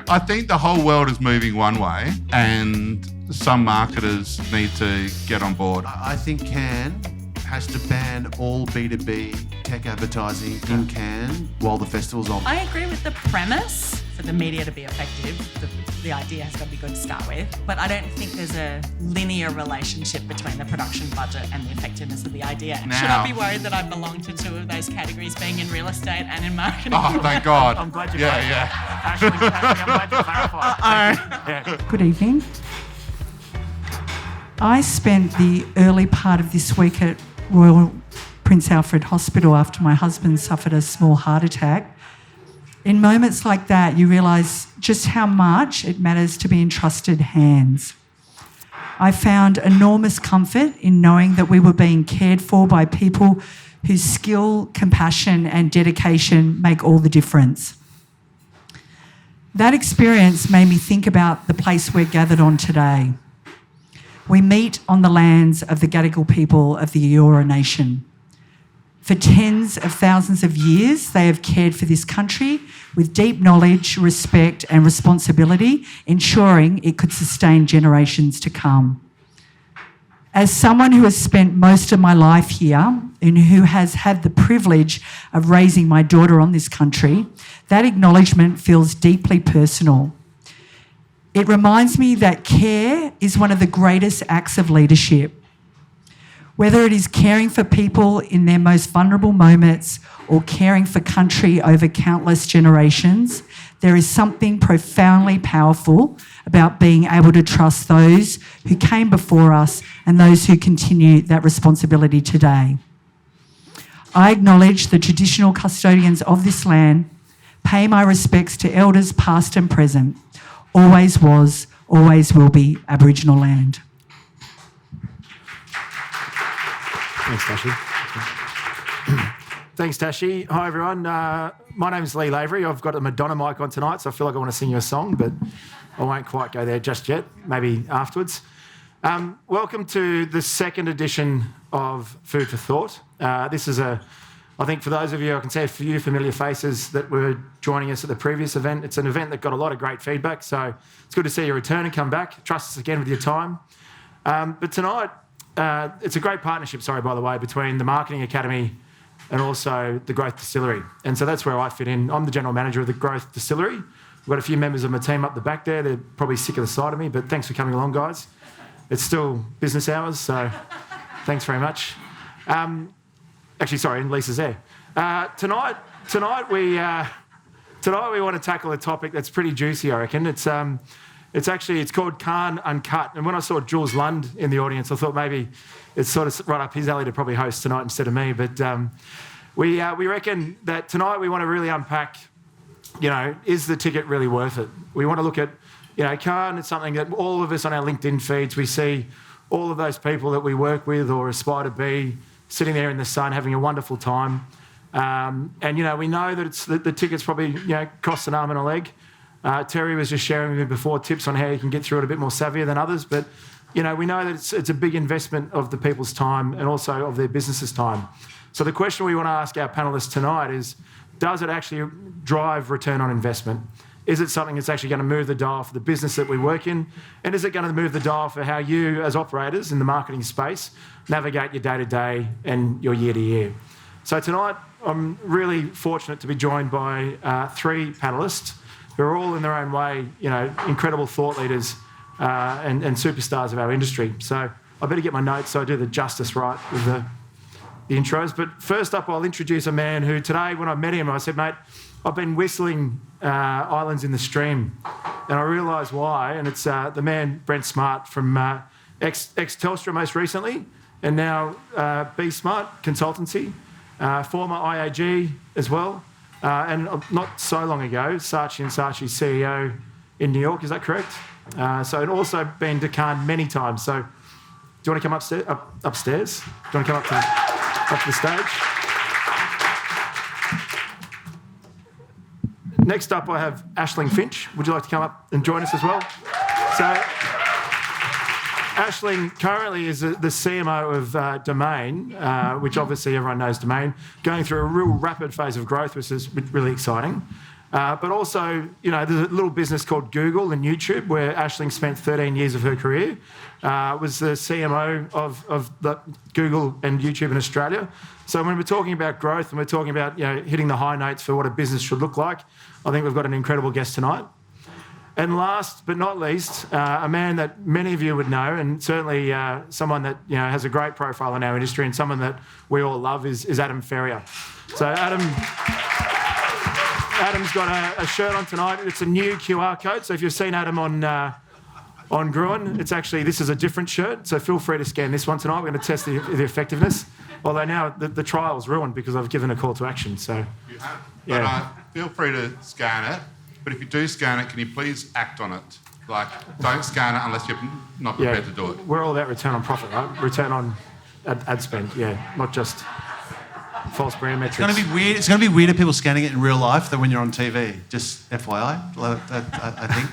I think the whole world is moving one way and some marketers need to get on board. I think Cannes has to ban all B2B tech advertising in Cannes while the festival's on. I agree with the premise. For the media to be effective, the idea has got to be good to start with. But I don't think there's a linear relationship between the production budget and the effectiveness of the idea. Now. Should I be worried that I belong to two of those categories, being in real estate and in marketing? Oh, thank God. I'm glad you Yeah. I'm glad you clarified. Good evening. I spent the early part of this week at Royal Prince Alfred Hospital after my husband suffered a small heart attack. In moments like that, you realise just how much it matters to be in trusted hands. I found enormous comfort in knowing that we were being cared for by people whose skill, compassion and dedication make all the difference. That experience made me think about the place we're gathered on today. We meet on the lands of the Gadigal people of the Eora Nation. For tens of thousands of years, they have cared for this country with deep knowledge, respect and responsibility, ensuring it could sustain generations to come. As someone who has spent most of my life here and who has had the privilege of raising my daughter on this country, that acknowledgement feels deeply personal. It reminds me that care is one of the greatest acts of leadership. Whether it is caring for people in their most vulnerable moments or caring for country over countless generations, there is something profoundly powerful about being able to trust those who came before us and those who continue that responsibility today. I acknowledge the traditional custodians of this land, pay my respects to elders past and present, always was, always will be Aboriginal land. Thanks, Tashi. Thanks, Tashi. Hi, everyone. My name is Leigh Lavery. I've got a Madonna mic on tonight, so I feel like I want to sing you a song, but I won't quite go there just yet, maybe afterwards. Welcome to the second edition of Food for Thought. This is I think for those of you, I can see a few familiar faces that were joining us at the previous event. It's an event that got a lot of great feedback, so it's good to see you return and come back. Trust us again with your time. But tonight, it's a great partnership, by the way, between the Marketing Academy and also the Growth Distillery. And so that's where I fit in. I'm the General Manager of the Growth Distillery. We've got a few members of my team up the back there. They're probably sick of the sight of me, but thanks for coming along, guys. It's still business hours, so thanks very much. And Lisa's there. Tonight we want to tackle a topic that's pretty juicy, I reckon. It's called Cannes Uncut. And when I saw Jules Lund in the audience, I thought maybe it's sort of right up his alley to probably host tonight instead of me. But we reckon that tonight we want to really unpack, is the ticket really worth it? We want to look at, Cannes. It's something that all of us on our LinkedIn feeds, we see all of those people that we work with or aspire to be sitting there in the sun having a wonderful time. And we know that the ticket's probably, costs an arm and a leg. Terry was just sharing with me before tips on how you can get through it a bit more savvier than others. But, we know that it's a big investment of the people's time and also of their business's time. So the question we want to ask our panellists tonight is, does it actually drive return on investment? Is it something that's actually going to move the dial for the business that we work in? And is it going to move the dial for how you, as operators in the marketing space, navigate your day-to-day and your year-to-year? So tonight, I'm really fortunate to be joined by three panellists who are all in their own way, incredible thought leaders and superstars of our industry. So I better get my notes so I do the justice right with the intros. But first up, I'll introduce a man who today, when I met him, I said, mate, I've been whistling Islands in the Stream, and I realised why, and it's the man Brent Smart from ex-Telstra most recently, and now Be Smart Consultancy, former IAG as well, and not so long ago, Saatchi & Saatchi CEO in New York, is that correct? And also been to Cannes many times. So do you want to come upstairs? Do you want to come up to the stage? Next up, I have Aisling Finch. Would you like to come up and join us as well? So Aisling currently is the CMO of Domain, which obviously everyone knows Domain, going through a real rapid phase of growth, which is really exciting. But also, there's a little business called Google and YouTube where Aisling spent 13 years of her career. Was the CMO of the Google and YouTube in Australia. So when we're talking about growth and we're talking about hitting the high notes for what a business should look like, I think we've got an incredible guest tonight. And last but not least, a man that many of you would know, and certainly someone that has a great profile in our industry, and someone that we all love is Adam Ferrier. So Adam's got a shirt on tonight. It's a new QR code. So if you've seen Adam on Gruen, this is a different shirt. So feel free to scan this one tonight. We're going to test the effectiveness. Although now the trial's ruined because I've given a call to action. So You have. Yeah. But feel free to scan it. But if you do scan it, can you please act on it? Like, don't scan it unless you're not prepared to do it. We're all about return on profit, right? Return on ad spend, not just false brand metrics. It's going to be weird. It's going to be weirder people scanning it in real life than when you're on TV. Just FYI, I think.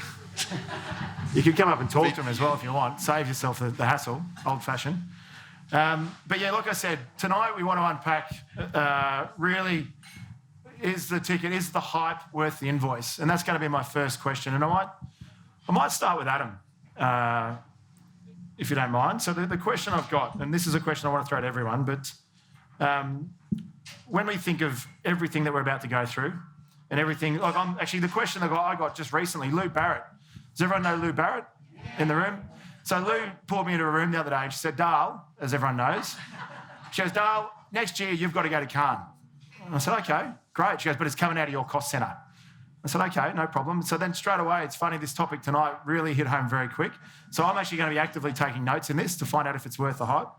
You could come up and talk to them as well if you want. Save yourself the hassle, old-fashioned. But yeah, like I said, tonight we want to unpack really, is the hype worth the invoice? And that's going to be my first question. And I might start with Adam, if you don't mind. So the question I've got, and this is a question I want to throw to everyone, but when we think of everything that we're about to go through and everything, the question that I got just recently, Lou Barrett. Does everyone know Lou Barrett in the room? So Lou pulled me into a room the other day and she said, Dale, as everyone knows, she goes, Dale, next year you've got to go to Cannes. And I said, okay, great. She goes, but it's coming out of your cost centre. I said, okay, no problem. So then straight away, it's funny, this topic tonight really hit home very quick. So I'm actually going to be actively taking notes in this to find out if it's worth the hype.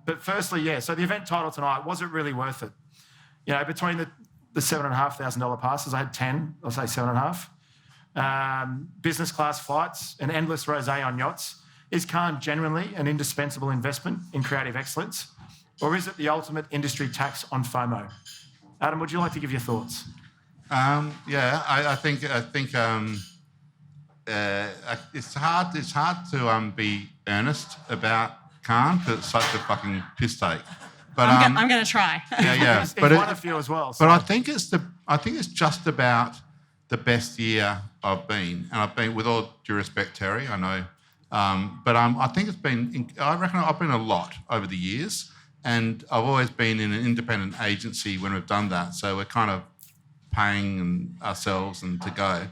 But firstly, so the event title tonight, was it really worth it? Between the $7,500 passes, I had 10, I'll say 7.5. Business class flights and endless rosé on yachts. Is Cannes genuinely an indispensable investment in creative excellence? Or is it the ultimate industry tax on FOMO? Adam, would you like to give your thoughts? I think it's hard to be earnest about Cannes because it's such a fucking piss take. But I'm going to try. It's but one of you as well. So. But I think it's just about the best year I've been, and I've been, with all due respect, Terry, I know, I think it's been. I reckon I've been a lot over the years, and I've always been in an independent agency when we've done that. So we're kind of paying ourselves and to go.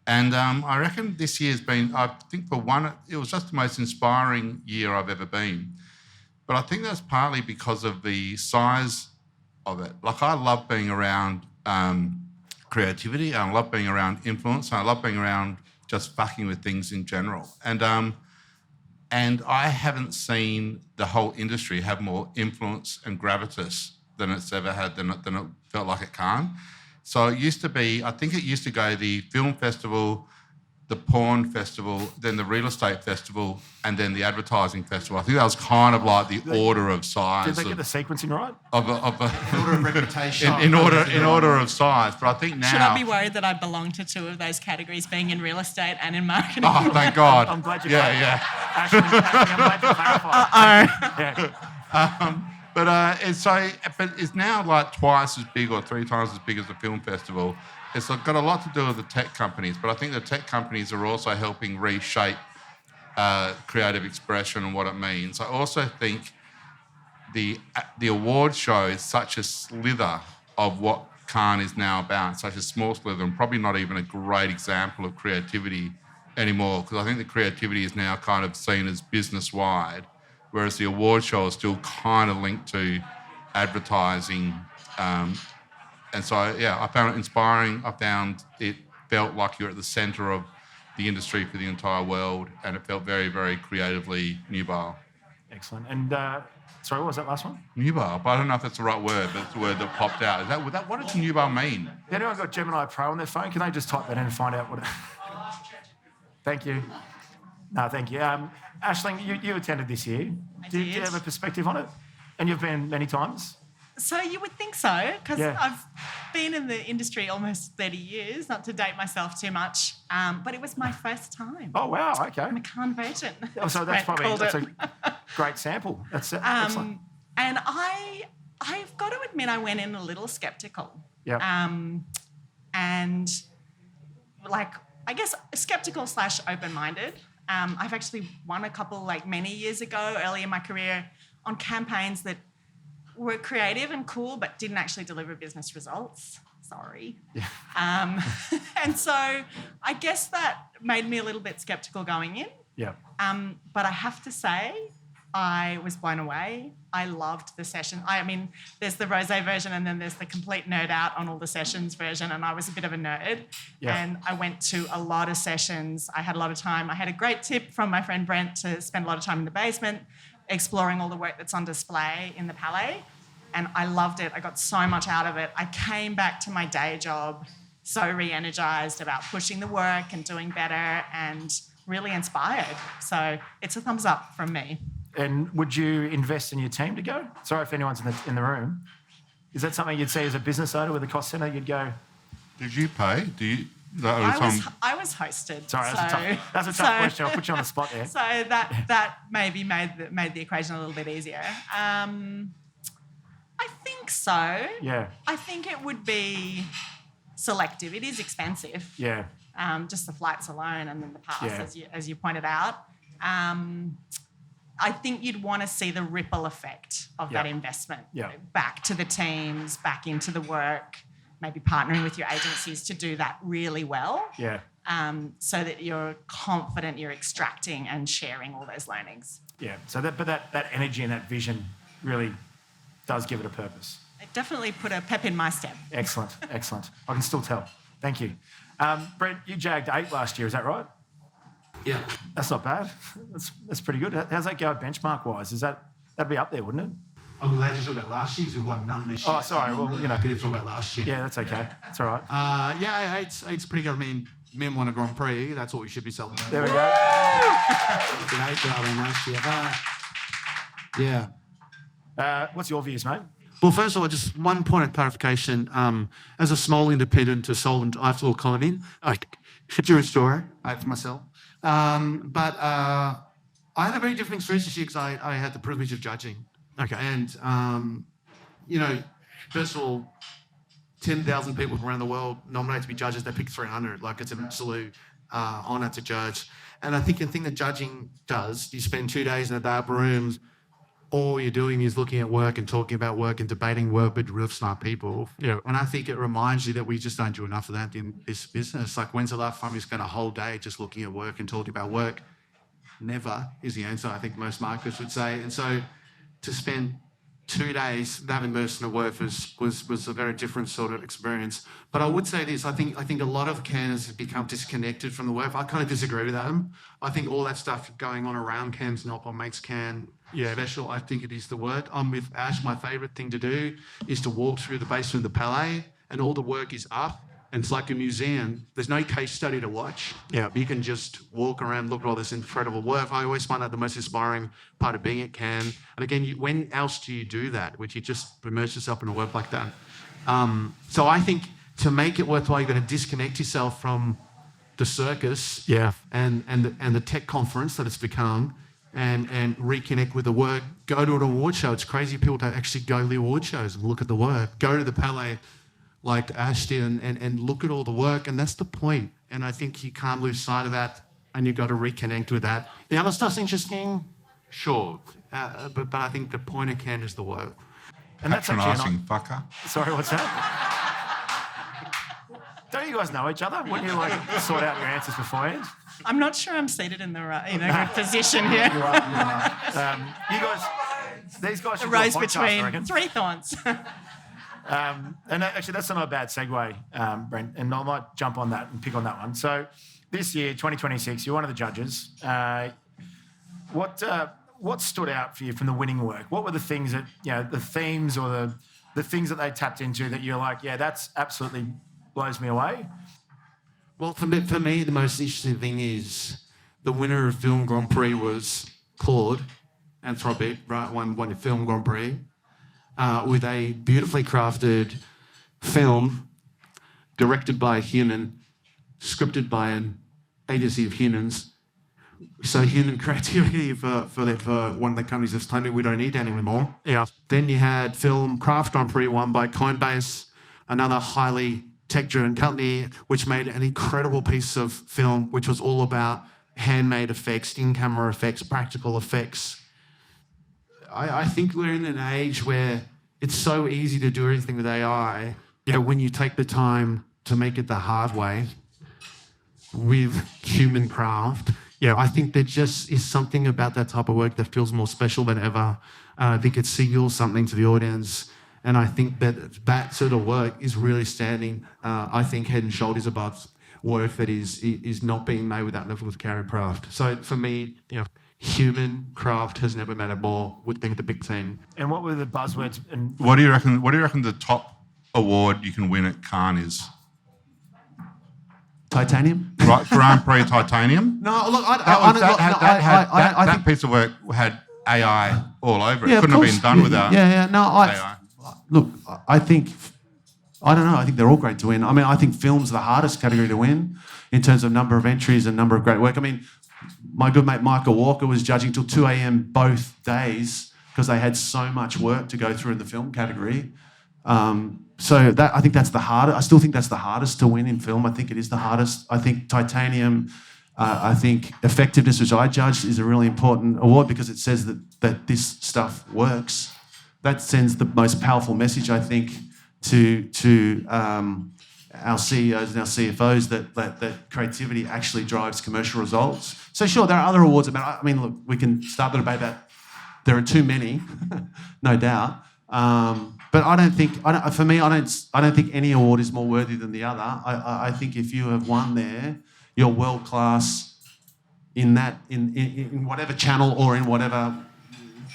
And I reckon this year's been, I think for one, it was just the most inspiring year I've ever been. But I think that's partly because of the size of it. Like, I love being around creativity, I love being around influence, and I love being around just fucking with things in general. And I haven't seen the whole industry have more influence and gravitas than it's ever had, than it felt like at Cannes. So it used to be, I think it used to go the film festival, the porn festival, then the real estate festival, and then the advertising festival. I think that was kind of like the order of size. Did they get the sequencing right? Order of reputation. In order of size. But I think now... Should I be worried that I belong to two of those categories, being in real estate and in marketing? Oh, thank God. I'm glad you Ashley, I'm glad you clarified. But it's now like twice as big or 3 times as big as the film festival. It's got a lot to do with the tech companies, but I think the tech companies are also helping reshape creative expression and what it means. I also think the award show is such a slither of what Cannes is now about, such a small slither, and probably not even a great example of creativity anymore, because I think the creativity is now kind of seen as business-wide, whereas the award show is still kind of linked to advertising. And so, I found it inspiring. I found it felt like you're at the centre of the industry for the entire world, and it felt very, very creatively nubile. Excellent. And sorry, what was that last one? Nubile, but I don't know if that's the right word, but it's the word that popped out. What does nubile mean? Has anyone got Gemini Pro on their phone? Can they just type that in and find out what it... Thank you. No, thank you. Aisling, you attended this year. Do you have a perspective on it? And you've been many times? So you would think so, because Yeah. I've been in the industry almost 30 years, not to date myself too much, but it was my first time. Oh, wow, okay. I'm a Cannes virgin. Oh, so that's Brent probably called that's it. a great sample. That's excellent. And I've got to admit I went in a little sceptical. Yeah. and like, I guess skeptical / open-minded. I've actually won a couple like many years ago, early in my career, on campaigns that were creative and cool but didn't actually deliver business results. Sorry. Yeah. And so I guess that made me a little bit skeptical going in. Yeah. But I have to say, I was blown away. I loved the session. I mean, there's the rosé version and then there's the complete nerd out on all the sessions version, and I was a bit of a nerd. Yeah. And I went to a lot of sessions. I had a lot of time. I had a great tip from my friend Brent to spend a lot of time in the basement exploring all the work that's on display in the Palais, and I loved it. I got so much out of it. I came back to my day job so re-energised about pushing the work and doing better and really inspired. So it's a thumbs up from me. And would you invest in your team to go? Sorry if anyone's in the room. Is that something you'd see as a business owner with a cost centre? You'd go... Did you pay? I was hosted. Sorry, that's a tough question. I'll put you on the spot there. So that maybe made the equation a little bit easier. I think so. Yeah. I think it would be selective. It is expensive. Yeah. Just the flights alone and then the pass, Yeah. as you pointed out. I think you'd want to see the ripple effect of that investment back to the teams, back into the work, maybe partnering with your agencies to do that really well. Yeah. So that you're confident you're extracting and sharing all those learnings. Yeah. So that energy and that vision really does give it a purpose. It definitely put a pep in my step. Excellent. I can still tell. Thank you. Brent, you jagged 8 last year, is that right? Yeah. That's not bad. That's pretty good. How's that go benchmark-wise? That'd be up there, wouldn't it? I'm glad you talked about last year because we've won none this year. Oh, sorry. Well, you know. Better talk about last year. Yeah, that's okay. That's all right. Yeah, eight's pretty good. I mean, men won a Grand Prix. That's what we should be celebrating. There we go. It's an 8 rather than last year. Yeah. What's your views, mate? Well, first of all, just one point of clarification. As a small independent to solvent, I have to comment in. True story. I have for myself. But I had a very different experience this year because I had the privilege of judging. Okay. And, first of all, 10,000 people from around the world nominated to be judges. They picked 300. Like, it's an absolute honour to judge. And I think the thing that judging does, you spend 2 days in a dark room, all you're doing is looking at work and talking about work and debating work with real smart people. Yeah. And I think it reminds you that we just don't do enough of that in this business. Like, when's the last time you spent a whole day just looking at work and talking about work? Never is the answer, I think most marketers would say. And so to spend 2 days that immersed in the work was a very different sort of experience. But I would say this, I think a lot of cans have become disconnected from the work. I kind of disagree with Adam. I think all that stuff going on around cans not what makes can special. I think it is the work. I'm with Ash. My favourite thing to do is to walk through the basement of the Palais and all the work is up. And it's like a museum. There's no case study to watch. Yeah. You can just walk around, look at all this incredible work. I always find that the most inspiring part of being at Cannes. And again, when else do you do that? Would you just immerse yourself in a work like that? So I think to make it worthwhile, you're going to disconnect yourself from the circus and the tech conference that it's become and reconnect with the work. Go to an award show. It's crazy people don't actually go to the award shows and look at the work. Go to the Palais like Ash did and look at all the work, and that's the point. And I think you can't lose sight of that, and you've got to reconnect with that. The other stuff's interesting, sure, but I think the point of Cannes is the work. And that's patronising fucker. Sorry, what's that? Don't you guys know each other? Wouldn't you sort out your answers beforehand? I'm not sure I'm seated in the right, good position here. You are. You guys, these guys should a rose do a podcast, I reckon. between 3 thorns. And actually, that's not a bad segue, Brent, and I might jump on that and pick on that one. So this year, 2026, you're one of the judges. What stood out for you from the winning work? What were the things that, the themes or the things that they tapped into that you're like, that's absolutely blows me away? Well, for me, the most interesting thing is the winner of Film Grand Prix was Claude Anthropic, right? Won the Film Grand Prix. With a beautifully crafted film directed by a human, scripted by an agency of humans. So human creativity for one of the companies that's told me we don't need that anymore. Yeah. Then you had Film Craft Grand Prix won by Coinbase, another highly tech-driven company, which made an incredible piece of film, which was all about handmade effects, in-camera effects, practical effects. I think we're in an age where it's so easy to do everything with AI. When you take the time to make it the hard way with human craft, I think there just is something about that type of work that feels more special than ever. I think it signals something to the audience. And I think that sort of work is really standing, I think, head and shoulders above work that is not being made with that level of care and craft. So for me, human craft has never mattered more, would think the big team. And what were the buzzwords? What do you reckon the top award you can win at Cannes is? Titanium? Right, Grand Prix Titanium? No, look, That think piece of work had AI all over it. Yeah, Couldn't have been done without AI. Look, I think they're all great to win. I mean, I think film's the hardest category to win in terms of number of entries and number of great work. I mean, my good mate Michael Walker was judging till 2 a.m. both days because they had so much work to go through in the film category. So I think that's the hardest. I still think that's the hardest to win in film. I think it is the hardest. I think Titanium, I think effectiveness, which I judged, is a really important award because it says that this stuff works. That sends the most powerful message, I think, to our CEOs and our CFOs that creativity actually drives commercial results. So sure, there are other awards about. I mean, look, we can start the debate about there are too many, no doubt. But I don't think any award is more worthy than the other. I think if you have won there, you're world class in whatever channel or in whatever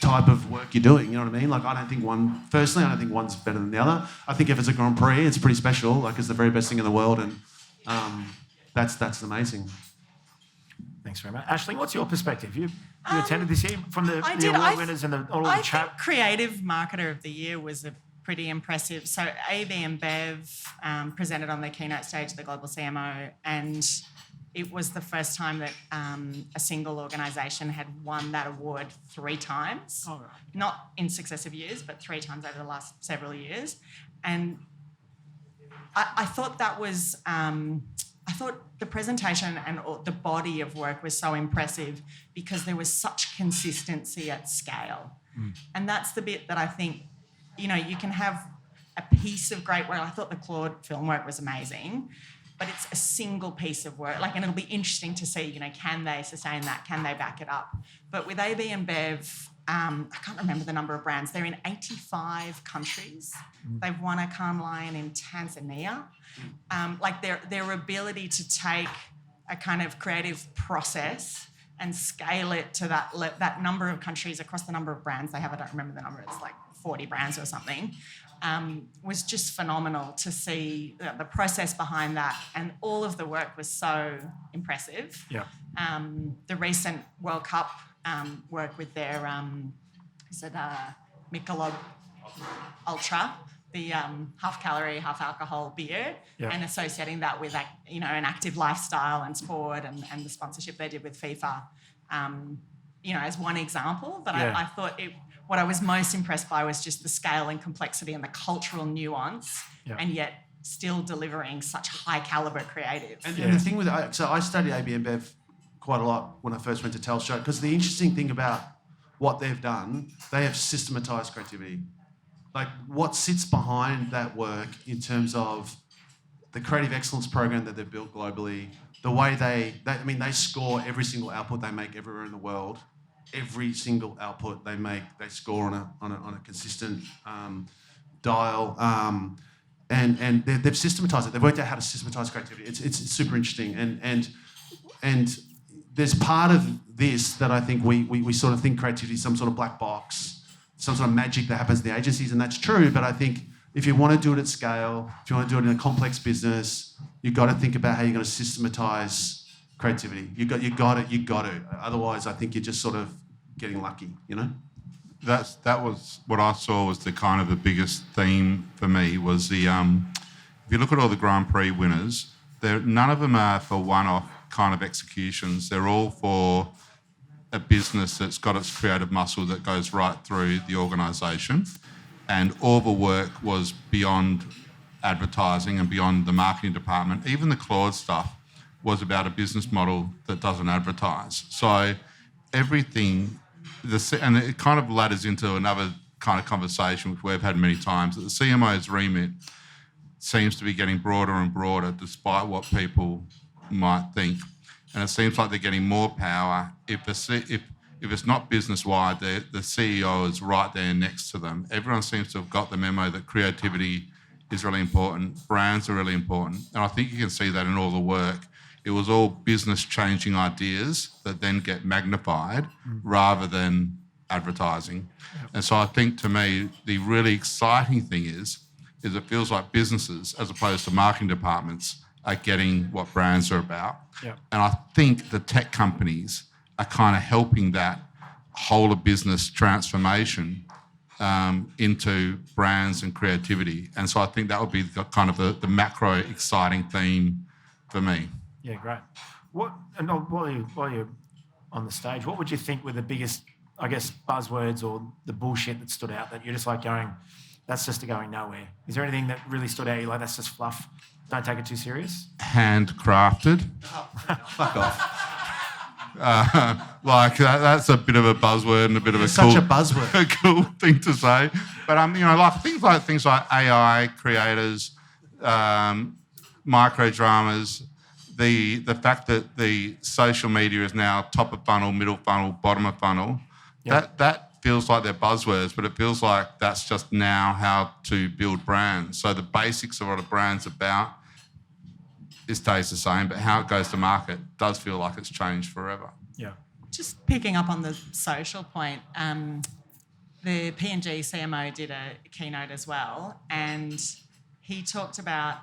type of work you're doing. You know what I mean? Like, I don't think one's better than the other. I think if it's a Grand Prix, it's pretty special. Like, it's the very best thing in the world, and that's amazing. Thanks very much. Ashley, what's your perspective? You attended this year from the award winners and all the chat. I think Creative Marketer of the Year was a pretty impressive. So AB and Bev presented on their keynote stage at the Global CMO, and it was the first time that a single organisation had won that award 3 times. Oh, right. Not in successive years, but 3 times over the last several years. And I thought that was... I thought the presentation and the body of work was so impressive because there was such consistency at scale. And that's the bit that I think, you can have a piece of great work. I thought the Claude film work was amazing, but it's a single piece of work. And it'll be interesting to see, can they sustain that? Can they back it up? But with AB and Bev, I can't remember the number of brands. They're in 85 countries. They've won a Cannes Lion in Tanzania. Their ability to take a kind of creative process and scale it to that number of countries across the number of brands they have. I don't remember the number. It's like 40 brands or something. Was just phenomenal to see the process behind that, and all of the work was so impressive. Yeah. The recent World Cup work with their Michelob Ultra, the half-calorie, half-alcohol beer, and associating that with an active lifestyle and sport and the sponsorship they did with FIFA, as one example. But I thought what I was most impressed by was just the scale and complexity and the cultural nuance, and yet still delivering such high-caliber creative. And the thing with I studied AB and Bev quite a lot when I first went to Telstra, because the interesting thing about what they've done, they have systematized creativity. Like, what sits behind that work in terms of the creative excellence program that they've built globally, the way they score every single output they make everywhere in the world. Every single output they make, they score on a consistent dial, and they've systematized it. They've worked out how to systematize creativity. It's super interesting, and there's part of this that I think we sort of think creativity is some sort of black box, some sort of magic that happens in the agencies, and that's true. But I think if you want to do it at scale, if you want to do it in a complex business, you've got to think about how you're going to systematize creativity. You got to. Otherwise, I think you're just sort of getting lucky, That was what I saw was the kind of the biggest theme for me was the if you look at all the Grand Prix winners, none of them are for one-off kind of executions. They're all for a business that's got its creative muscle that goes right through the organisation, and all the work was beyond advertising and beyond the marketing department. Even the Claude stuff was about a business model that doesn't advertise. So everything, and it kind of ladders into another kind of conversation which we've had many times, that the CMO's remit seems to be getting broader and broader despite what people might think. And it seems like they're getting more power. If it's not business-wide, the CEO is right there next to them. Everyone seems to have got the memo that creativity is really important, brands are really important. And I think you can see that in all the work. It was all business-changing ideas that then get magnified rather than advertising. Yep. And so I think, to me, the really exciting thing is it feels like businesses, as opposed to marketing departments, are getting what brands are about. Yep. And I think the tech companies are kind of helping that whole of business transformation into brands and creativity. And so I think that would be the macro exciting theme for me. Yeah, great. While you're on the stage, what would you think were the biggest, I guess, buzzwords or the bullshit that stood out that you're just like going, that's just going nowhere? Is there anything that really stood out? You're like, that's just fluff. Don't take it too serious. Handcrafted. Fuck off. That's a bit of a buzzword and a bit of a such a buzzword, a cool thing to say. But like things like AI creators, micro dramas, the fact that the social media is now top of funnel, middle funnel, bottom of funnel. Yep. That feels like they're buzzwords, but it feels like that's just now how to build brands. So the basics of what a brand's about, it stays the same, but how it goes to market does feel like it's changed forever. Yeah. Just picking up on the social point, the P&G CMO did a keynote as well, and he talked about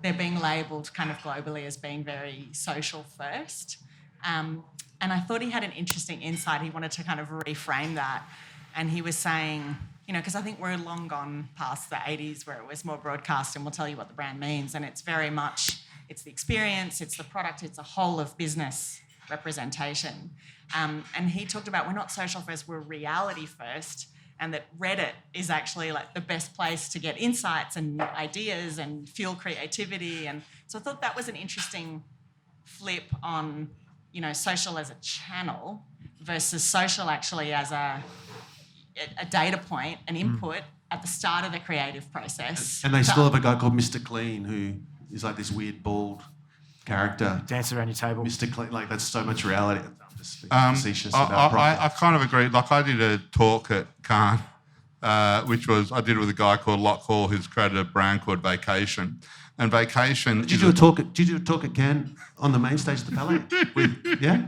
they're being labelled kind of globally as being very social first. And I thought he had an interesting insight. He wanted to kind of reframe that. And he was saying, because I think we're long gone past the 80s where it was more broadcast and we'll tell you what the brand means. And it's very much, it's the experience, it's the product, it's a whole of business representation. And he talked about, we're not social first, we're reality first. And that Reddit is actually like the best place to get insights and ideas and fuel creativity. And so I thought that was an interesting flip on, social as a channel versus social actually as a data point, an input at the start of the creative process. And they still have a guy called Mr. Clean who is like this weird bald character. Dance around your table. Mr. Clean, like that's so much reality. I'm just facetious about I kind of agree. Like I did a talk at Cannes, which I did with a guy called Locke Hall who's created a brand called Vacation. And Vacation. Did you do a talk at Cannes on the main stage of the Palais? Yeah.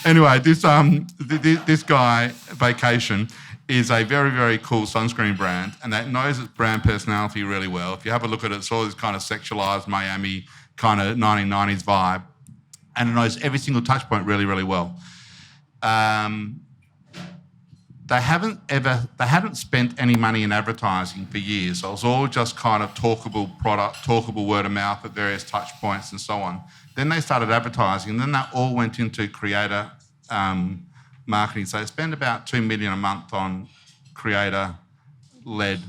Anyway, this guy, Vacation, is a very, very cool sunscreen brand, and that knows its brand personality really well. If you have a look at it, it's all this kind of sexualized Miami kind of 1990s vibe, and it knows every single touch point really, really well. They hadn't spent any money in advertising for years. So it was all just kind of talkable product, talkable word of mouth at various touch points and so on. Then they started advertising, and then that all went into creator marketing. So they spend about $2 million a month on creator-led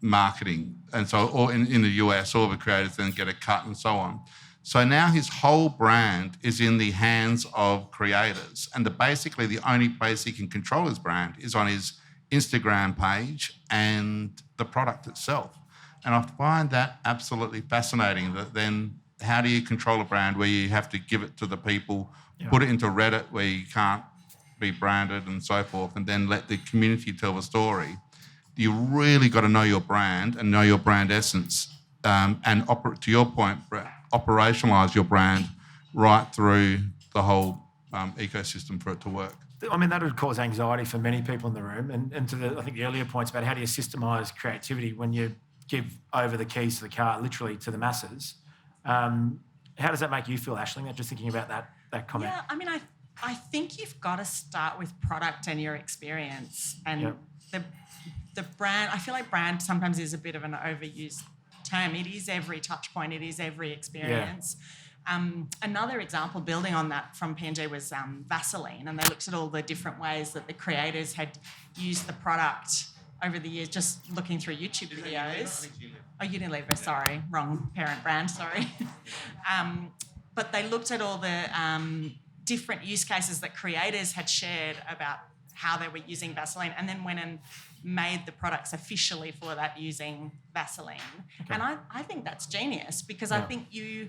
marketing. And so all in the US, all the creators then get a cut and so on. So now his whole brand is in the hands of creators. And basically the only place he can control his brand is on his Instagram page and the product itself. And I find that absolutely fascinating, that then how do you control a brand where you have to give it to the people, put it into Reddit where you can't be branded and so forth, and then let the community tell the story? You really got to know your brand and know your brand essence, and to your point, operationalise your brand right through the whole ecosystem for it to work. I mean, that would cause anxiety for many people in the room. And to I think the earlier points about how do you systemise creativity when you give over the keys to the car literally to the masses. How does that make you feel, Aisling? Just thinking about that comment. Yeah, I mean, I think you've got to start with product and your experience. And the brand, I feel like brand sometimes is a bit of an overused term. It is every touch point, it is every experience. Another example building on that from P&G was Vaseline, and they looked at all the different ways that the creators had used the product over the years, just looking through YouTube videos. Oh, Unilever, sorry, wrong parent brand, sorry. But they looked at all the different use cases that creators had shared about how they were using Vaseline, and then went and made the products officially for that using Vaseline. Okay. And I think that's genius, because I think you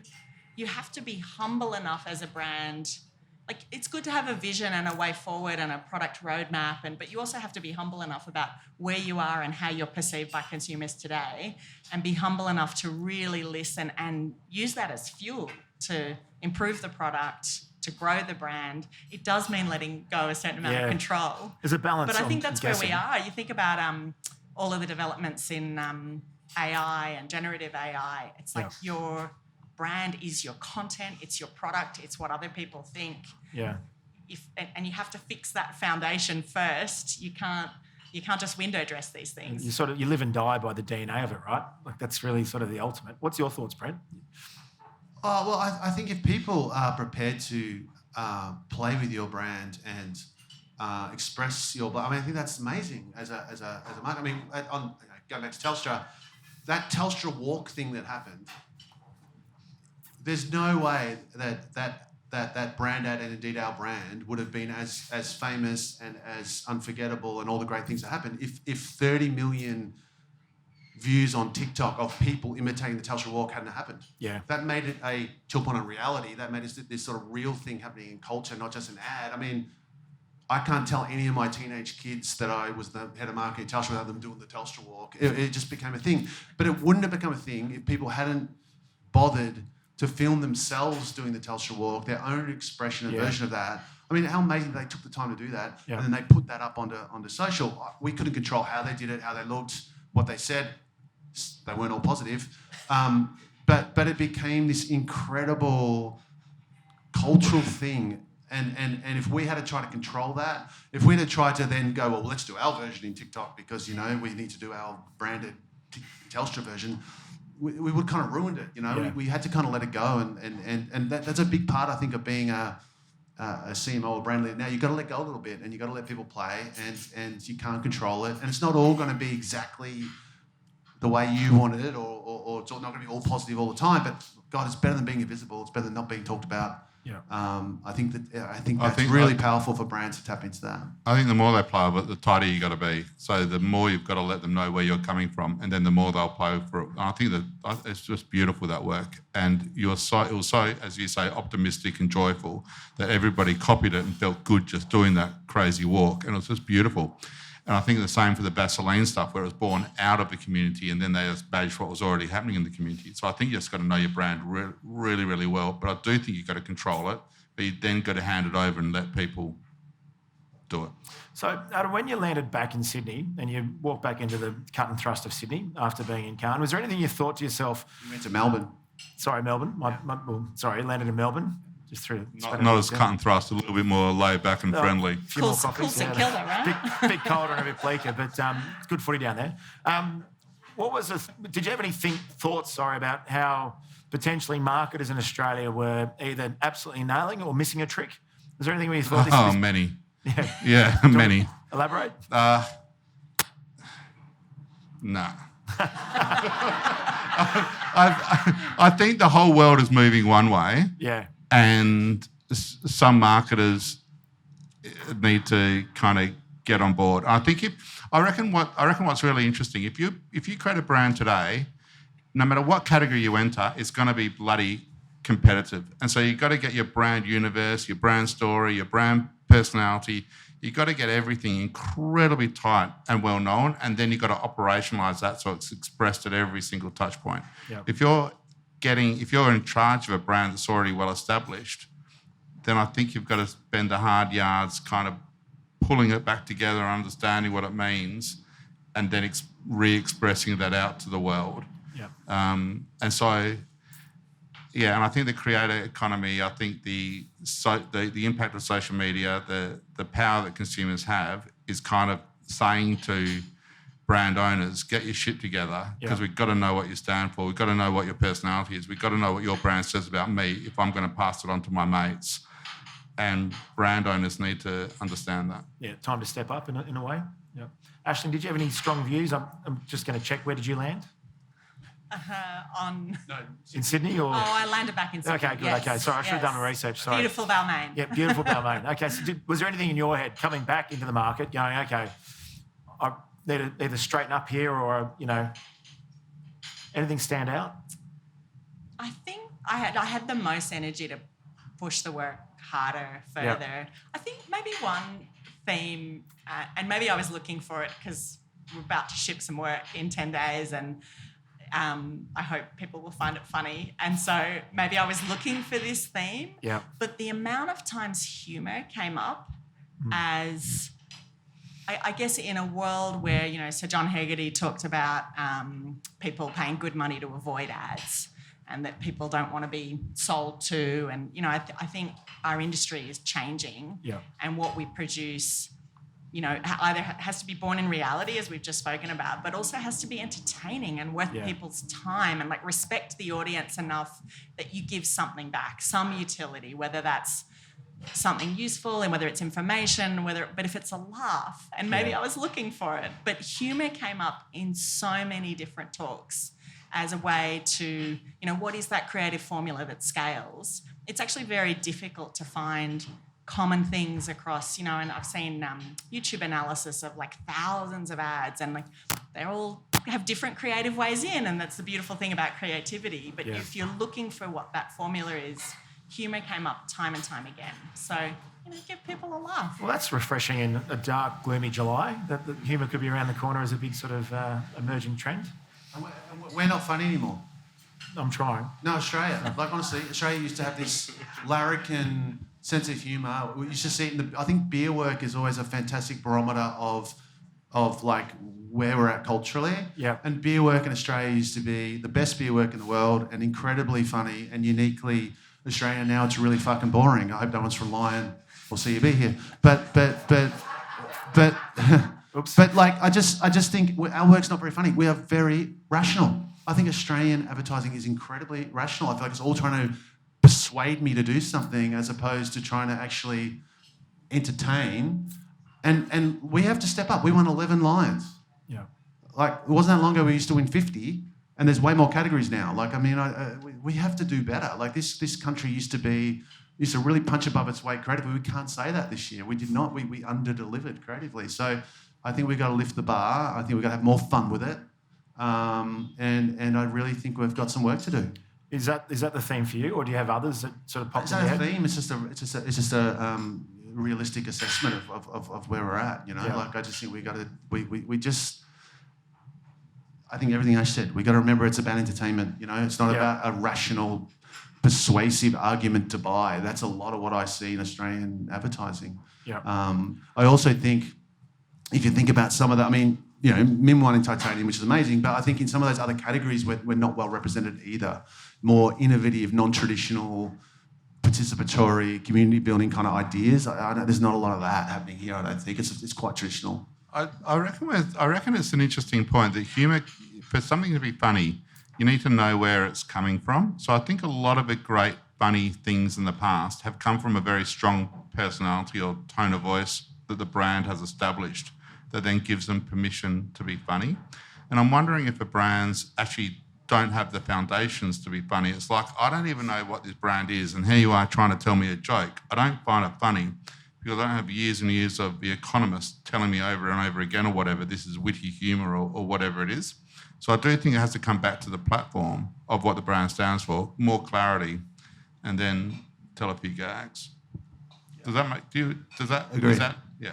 have to be humble enough as a brand. Like, it's good to have a vision and a way forward and a product roadmap, but you also have to be humble enough about where you are and how you're perceived by consumers today, and be humble enough to really listen and use that as fuel to improve the product, to grow the brand. It does mean letting go a certain amount of control. There's a balance. But I think that's where we are. You think about all of the developments in AI and generative AI. It's like your brand is your content, it's your product, it's what other people think. Yeah. And you have to fix that foundation first. You can't just window dress these things. You live and die by the DNA of it, right? Like, that's really sort of the ultimate. What's your thoughts, Brent? Oh, well, I think if people are prepared to play with your brand and express your, I think that's amazing as a market. I mean, going back to Telstra, that Telstra walk thing that happened. There's no way that brand ad, and indeed our brand, would have been as famous and as unforgettable and all the great things that happened if 30 million views on TikTok of people imitating the Telstra walk hadn't happened. Yeah. That made it a tilt point on reality. That made it this sort of real thing happening in culture, not just an ad. I mean, I can't tell any of my teenage kids that I was the head of marketing at Telstra without them doing the Telstra walk. It just became a thing. But it wouldn't have become a thing if people hadn't bothered to film themselves doing the Telstra walk, their own expression and version of that. I mean, how amazing they took the time to do that. Yeah. And then they put that up onto social. We couldn't control how they did it, how they looked, what they said. They weren't all positive. But it became this incredible cultural thing. And if we had to try to control that, if we had to try to then go, well, let's do our version in TikTok because, we need to do our branded Telstra version, we would kind of ruined it, We had to kind of let it go, and that's a big part, I think, of being a CMO or brand leader. Now you've got to let go a little bit, and you've got to let people play, and you can't control it, and it's not all going to be exactly the way you wanted it, or it's not going to be all positive all the time. But God, it's better than being invisible. It's better than not being talked about. Yeah. I think that's really powerful for brands to tap into that. I think the more they play with it, the tighter you got to be. So the more you've got to let them know where you're coming from, and then the more they'll play for it. And I think that it's just beautiful, that work. And it was so, as you say, optimistic and joyful that everybody copied it and felt good just doing that crazy walk. And it was just beautiful. And I think the same for the Vaseline stuff, where it was born out of the community and then they just badged what was already happening in the community. So I think you just got to know your brand really, really well. But I do think you've got to control it, but you then got to hand it over and let people do it. So Adam, when you landed back in Sydney and you walked back into the cut and thrust of Sydney after being in Cairn, was there anything you thought to yourself? You went to Melbourne. Sorry, Melbourne. Landed in Melbourne. Just through not as cut and thrust, a little bit more laid back and friendly. Cool St Kilda, right? Bit colder and a bit bleaker, but it's good footy down there. Did you have any thoughts about how potentially marketers in Australia were either absolutely nailing or missing a trick? Was there anything where you thought many. Yeah, many. Elaborate? No. I think the whole world is moving one way. Yeah. And some marketers need to kind of get on board. I reckon what's really interesting, if you create a brand today, no matter what category you enter, it's going to be bloody competitive. And so you've got to get your brand universe, your brand story, your brand personality. You've got to get everything incredibly tight and well known, and then you've got to operationalise that so it's expressed at every single touch point. Yep. If you're in charge of a brand that's already well established, then I think you've got to spend the hard yards kind of pulling it back together, understanding what it means, and then re-expressing that out to the world. Yeah. And I think the creator economy, I think the impact of social media, the power that consumers have is kind of saying to brand owners, get your shit together, because we've got to know what you stand for. We've got to know what your personality is. We've got to know what your brand says about me if I'm going to pass it on to my mates. And brand owners need to understand that. Yeah, time to step up in a way. Yeah. Ashton, did you have any strong views? I'm just going to check. Where did you land? In Sydney or? Oh, I landed back in Sydney. Okay, good. Yes. Okay, sorry, I should have done my research. Sorry. Beautiful Balmain. Yeah, beautiful Balmain. Okay, so was there anything in your head coming back into the market, going, okay, I need to either straighten up here or anything stand out? I think I had the most energy to push the work harder, further. Yep. I think maybe one theme, and maybe I was looking for it because we're about to ship some work in 10 days and I hope people will find it funny. And so maybe I was looking for this theme. Yeah. But the amount of times humour came up as, I guess, in a world where, you know, Sir John Hegarty talked about people paying good money to avoid ads and that people don't want to be sold to. And, you know, I think our industry is changing. Yeah. And what we produce, you know, either has to be born in reality, as we've just spoken about, but also has to be entertaining and worth people's time and, like, respect the audience enough that you give something back, some utility, whether that's something useful and whether it's information, but if it's a laugh, and maybe I was looking for it, but humour came up in so many different talks as a way to, you know, what is that creative formula that scales? It's actually very difficult to find common things across, you know, and I've seen YouTube analysis of like thousands of ads and like they all have different creative ways in, and that's the beautiful thing about creativity. But if you're looking for what that formula is, humour came up time and time again. So, you know, give people a laugh. Well, that's refreshing in a dark, gloomy July, that the humour could be around the corner as a big sort of emerging trend. We're not funny anymore. I'm trying. No, Australia. Like, honestly, Australia used to have this larrikin sense of humour. We used to see it I think beer work is always a fantastic barometer of like where we're at culturally. Yeah. And beer work in Australia used to be the best beer work in the world and incredibly funny and uniquely Australian. Now it's really fucking boring. I hope no one's from Lion or CUB here. But Oops. But like I just think our work's not very funny. We are very rational. I think Australian advertising is incredibly rational. I feel like it's all trying to persuade me to do something as opposed to trying to actually entertain. And we have to step up. We won 11 Lions. Yeah. Like, it wasn't that long ago we used to win 50, and there's way more categories now. Like, I mean, we have to do better. Like, this country used to really punch above its weight creatively. We can't say that this year. We did not. We under-delivered creatively. So I think we've got to lift the bar. I think we've got to have more fun with it. And I really think we've got some work to do. Is that the theme for you, or do you have others that sort of pop in your head? It's not a theme. It's just a realistic assessment of where we're at. You know, like I just think we just. I think everything Ash said. We got to remember it's about entertainment. You know, it's not about a rational, persuasive argument to buy. That's a lot of what I see in Australian advertising. Yeah. I also think, if you think about some of the, I mean, you know, Mim won in titanium, which is amazing, but I think in some of those other categories we're not well represented either. More innovative, non-traditional, participatory, community building kind of ideas. There's not a lot of that happening here. I don't think it's quite traditional. I reckon it's an interesting point that humour, for something to be funny, you need to know where it's coming from. So I think a lot of the great funny things in the past have come from a very strong personality or tone of voice that the brand has established that then gives them permission to be funny. And I'm wondering if the brands actually don't have the foundations to be funny. It's like, I don't even know what this brand is, and here you are trying to tell me a joke. I don't find it funny because I don't have years and years of The Economist telling me over and over again or whatever, this is witty humour or whatever it is. So I do think it has to come back to the platform of what the brand stands for, more clarity, and then tell a few gags. Does that make, does that, Agree. Yeah.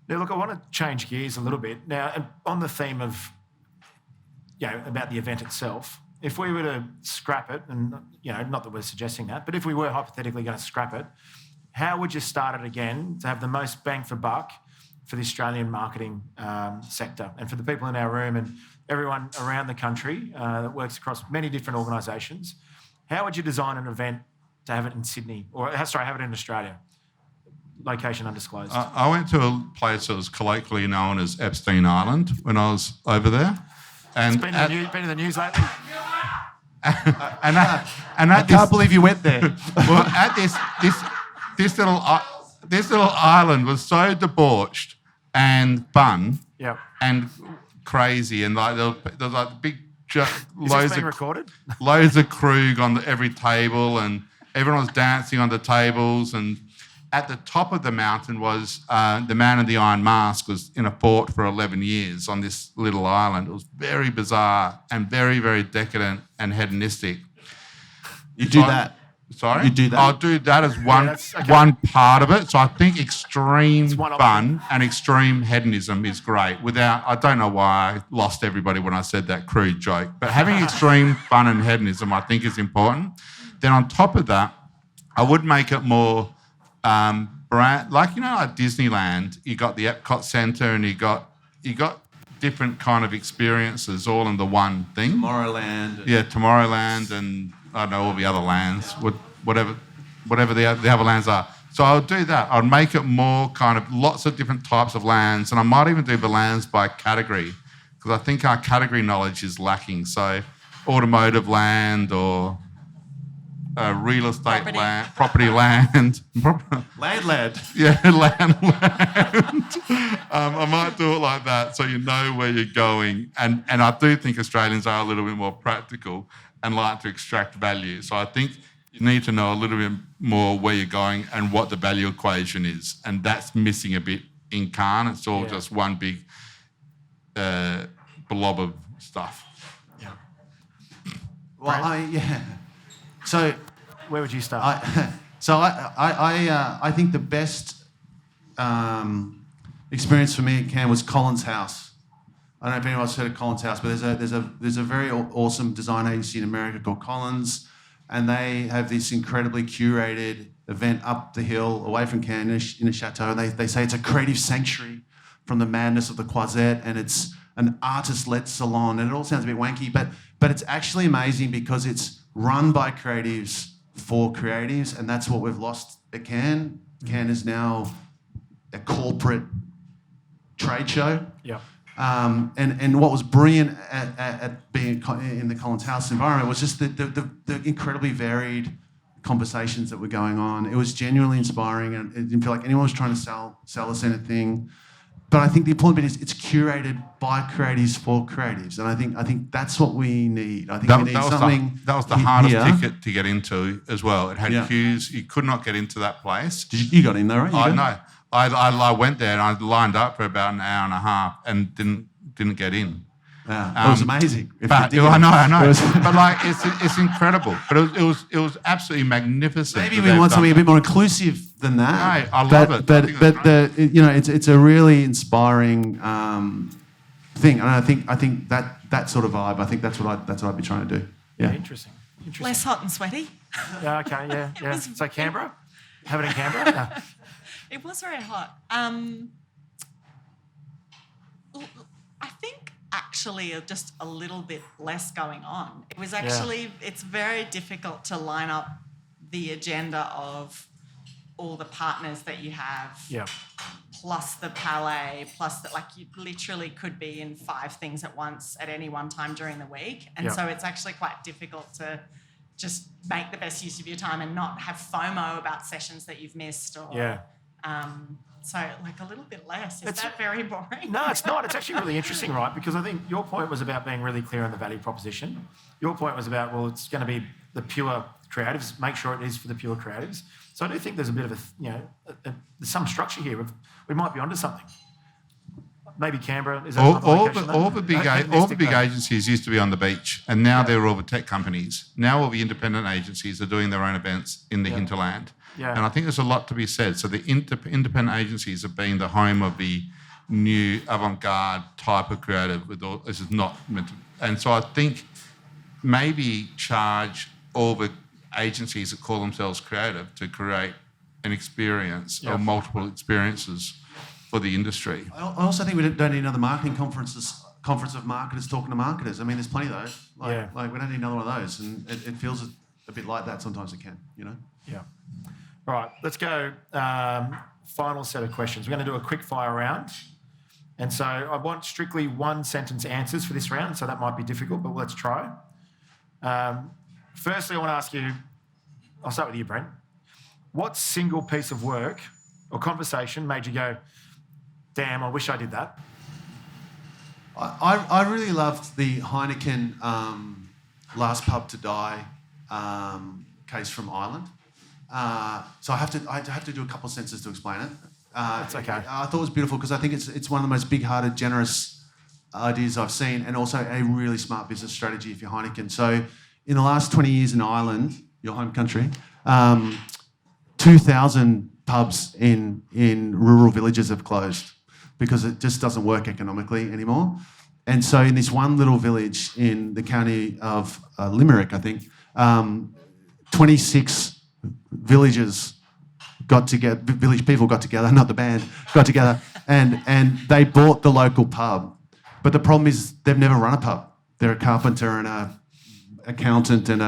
Now, look, I want to change gears a little bit. Now, and on the theme of, you know, about the event itself, if we were to scrap it, and, you know, not that we're suggesting that, but if we were hypothetically going to scrap it, how would you start it again to have the most bang for buck for the Australian marketing sector and for the people in our room and everyone around the country that works across many different organisations? How would you design an event to have it in Sydney, or, sorry, have it in Australia? Location undisclosed. I went to a place that was colloquially known as Epstein Island when I was over there. And It's been in the news lately. I can't believe you went there. Well, at this little island was so debauched and fun Yeah. and crazy, and like there's like big Is this loads being of recorded? loads of Krug on every table, and everyone was dancing on the tables. And at the top of the mountain was the man in the iron mask was in a fort for 11 years on this little island. It was very bizarre and very, very decadent and hedonistic. You do that. Sorry? You do that? I'll do that as one that's okay. one part of it. So I think extreme one option. fun and extreme hedonism is great. I don't know why I lost everybody when I said that crude joke, but having extreme fun and hedonism I think is important. Then on top of that, I would make it more brand, like Disneyland. You got the Epcot Centre, and you got different kind of experiences all in the one thing. Tomorrowland. Yeah, Tomorrowland, and I don't know all the other lands, whatever the other lands are. So I'll do that. I'll make it more kind of lots of different types of lands, and I might even do the lands by category, because I think our category knowledge is lacking. So automotive land or real estate land, property land. Land. Yeah, land. I might do it like that so you know where you're going. And I do think Australians are a little bit more practical and like to extract value. So I think you need to know a little bit more where you're going and what the value equation is. And that's missing a bit in Cairn. It's all just one big blob of stuff. Yeah. Well, So Where would you start? I think the best experience for me at Cairn was Collins House. I don't know if anyone's heard of Collins House, but there's a very awesome design agency in America called Collins, and they have this incredibly curated event up the hill away from Cairn in a chateau. And they say it's a creative sanctuary from the madness of the Croisette, and it's an artist-led salon, and it all sounds a bit wanky, but it's actually amazing because it's run by creatives for creatives, and that's what we've lost at Cairn. Cairn is now a corporate trade show. Yeah. And what was brilliant at being in the Collins House environment was just the incredibly varied conversations that were going on. It was genuinely inspiring, and it didn't feel like anyone was trying to sell us anything. But I think the important bit is it's curated by creatives for creatives, and I think that's what we need. I think we need something. That was the hardest ticket to get into as well. It had queues. You could not get into that place. You got in there, right? I know. I went there and I lined up for about an hour and a half and didn't get in. Yeah, it was amazing. I know. But like, it's incredible. But it was absolutely magnificent. Maybe we want something a bit more inclusive than that. No, I love it. But it's a really inspiring thing, and I think that sort of vibe. I think that's what I'd be trying to do. Yeah. Interesting. Less hot and sweaty. Yeah. Okay. Yeah. So Canberra. Have it in Canberra. No. It was very hot. I think actually just a little bit less going on. It was actually, it's very difficult to line up the agenda of all the partners that you have, plus the palais, plus that, like, you literally could be in 5 things at once at any one time during the week. And so it's actually quite difficult to just make the best use of your time and not have FOMO about sessions that you've missed or... So, like, a little bit less. Is that very boring? No, it's not. It's actually really interesting, right? Because I think your point was about being really clear on the value proposition. Your point was about, well, it's going to be the pure creatives. Make sure it is for the pure creatives. So I do think there's a bit of there's some structure here. We might be onto something. Maybe Canberra is that all the big agencies used to be on the beach, and now they're all the tech companies. Now all the independent agencies are doing their own events in the hinterland. Yeah. And I think there's a lot to be said. So the independent agencies have been the home of the new avant-garde type of creative. This is not meant to, and so I think maybe charge all the agencies that call themselves creative to create an experience or multiple experiences for the industry. I also think we don't need another marketing conference of marketers talking to marketers. I mean, there's plenty of those. Like we don't need another one of those, and it feels a bit like that sometimes. It can, Yeah. All right, let's go. Final set of questions. We're going to do a quick fire round. And so I want strictly 1-sentence answers for this round, so that might be difficult, but let's try. Firstly, I want to ask you, I'll start with you, Brent. What single piece of work or conversation made you go, damn, I wish I did that. I really loved the Heineken Last Pub to Die case from Ireland. So I have to do a couple of sentences to explain it. That's okay. I thought it was beautiful because I think it's one of the most big-hearted, generous ideas I've seen, and also a really smart business strategy if you're Heineken. So in the last 20 years in Ireland, your home country, 2,000 pubs in rural villages have closed because it just doesn't work economically anymore. And so in this one little village in the county of Limerick, I think, 26 villagers village people got together, not the band, got together, and they bought the local pub. But the problem is they've never run a pub. They're a carpenter and a accountant and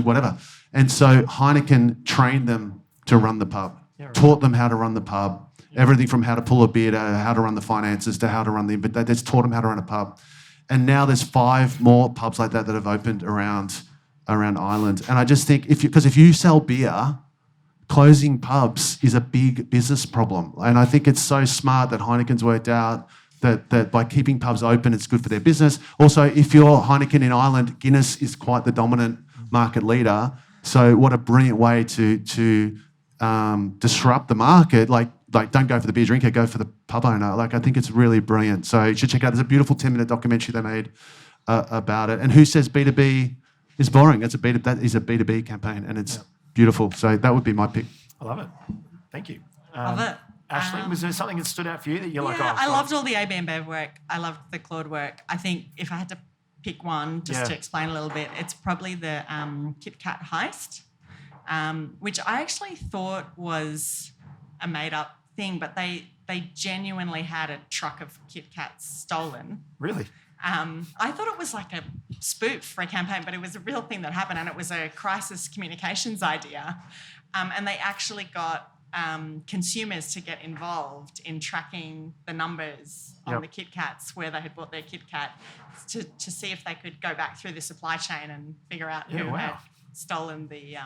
whatever. And so Heineken trained them to run the pub, taught them how to run the pub, everything from how to pull a beer to how to run the finances to how to run they just taught them how to run a pub. And now there's 5 more pubs like that have opened around Ireland. And I just think if you sell beer, closing pubs is a big business problem. And I think it's so smart that Heineken's worked out that by keeping pubs open, it's good for their business. Also, if you're Heineken in Ireland, Guinness is quite the dominant market leader. So what a brilliant way to disrupt the market. Like don't go for the beer drinker, go for the pub owner. I think it's really brilliant. So you should check it out. There's a beautiful 10-minute documentary they made about it. And who says B2B is boring? That is a B2B campaign, and it's beautiful. So that would be my pick. I love it. Thank you. Love it. Ashley, was there something that stood out for you that you're like, oh, I loved all the AB and Bev work. I loved the Claude work. I think if I had to pick one, just to explain a little bit, it's probably the Kit Kat heist, which I actually thought was a made-up thing, but they genuinely had a truck of Kit Kats stolen. Really? I thought it was like a spoof for a campaign, but it was a real thing that happened, and it was a crisis communications idea. And they actually got consumers to get involved in tracking the numbers on the Kit Kats where they had bought their Kit Kat to see if they could go back through the supply chain and figure out who had stolen the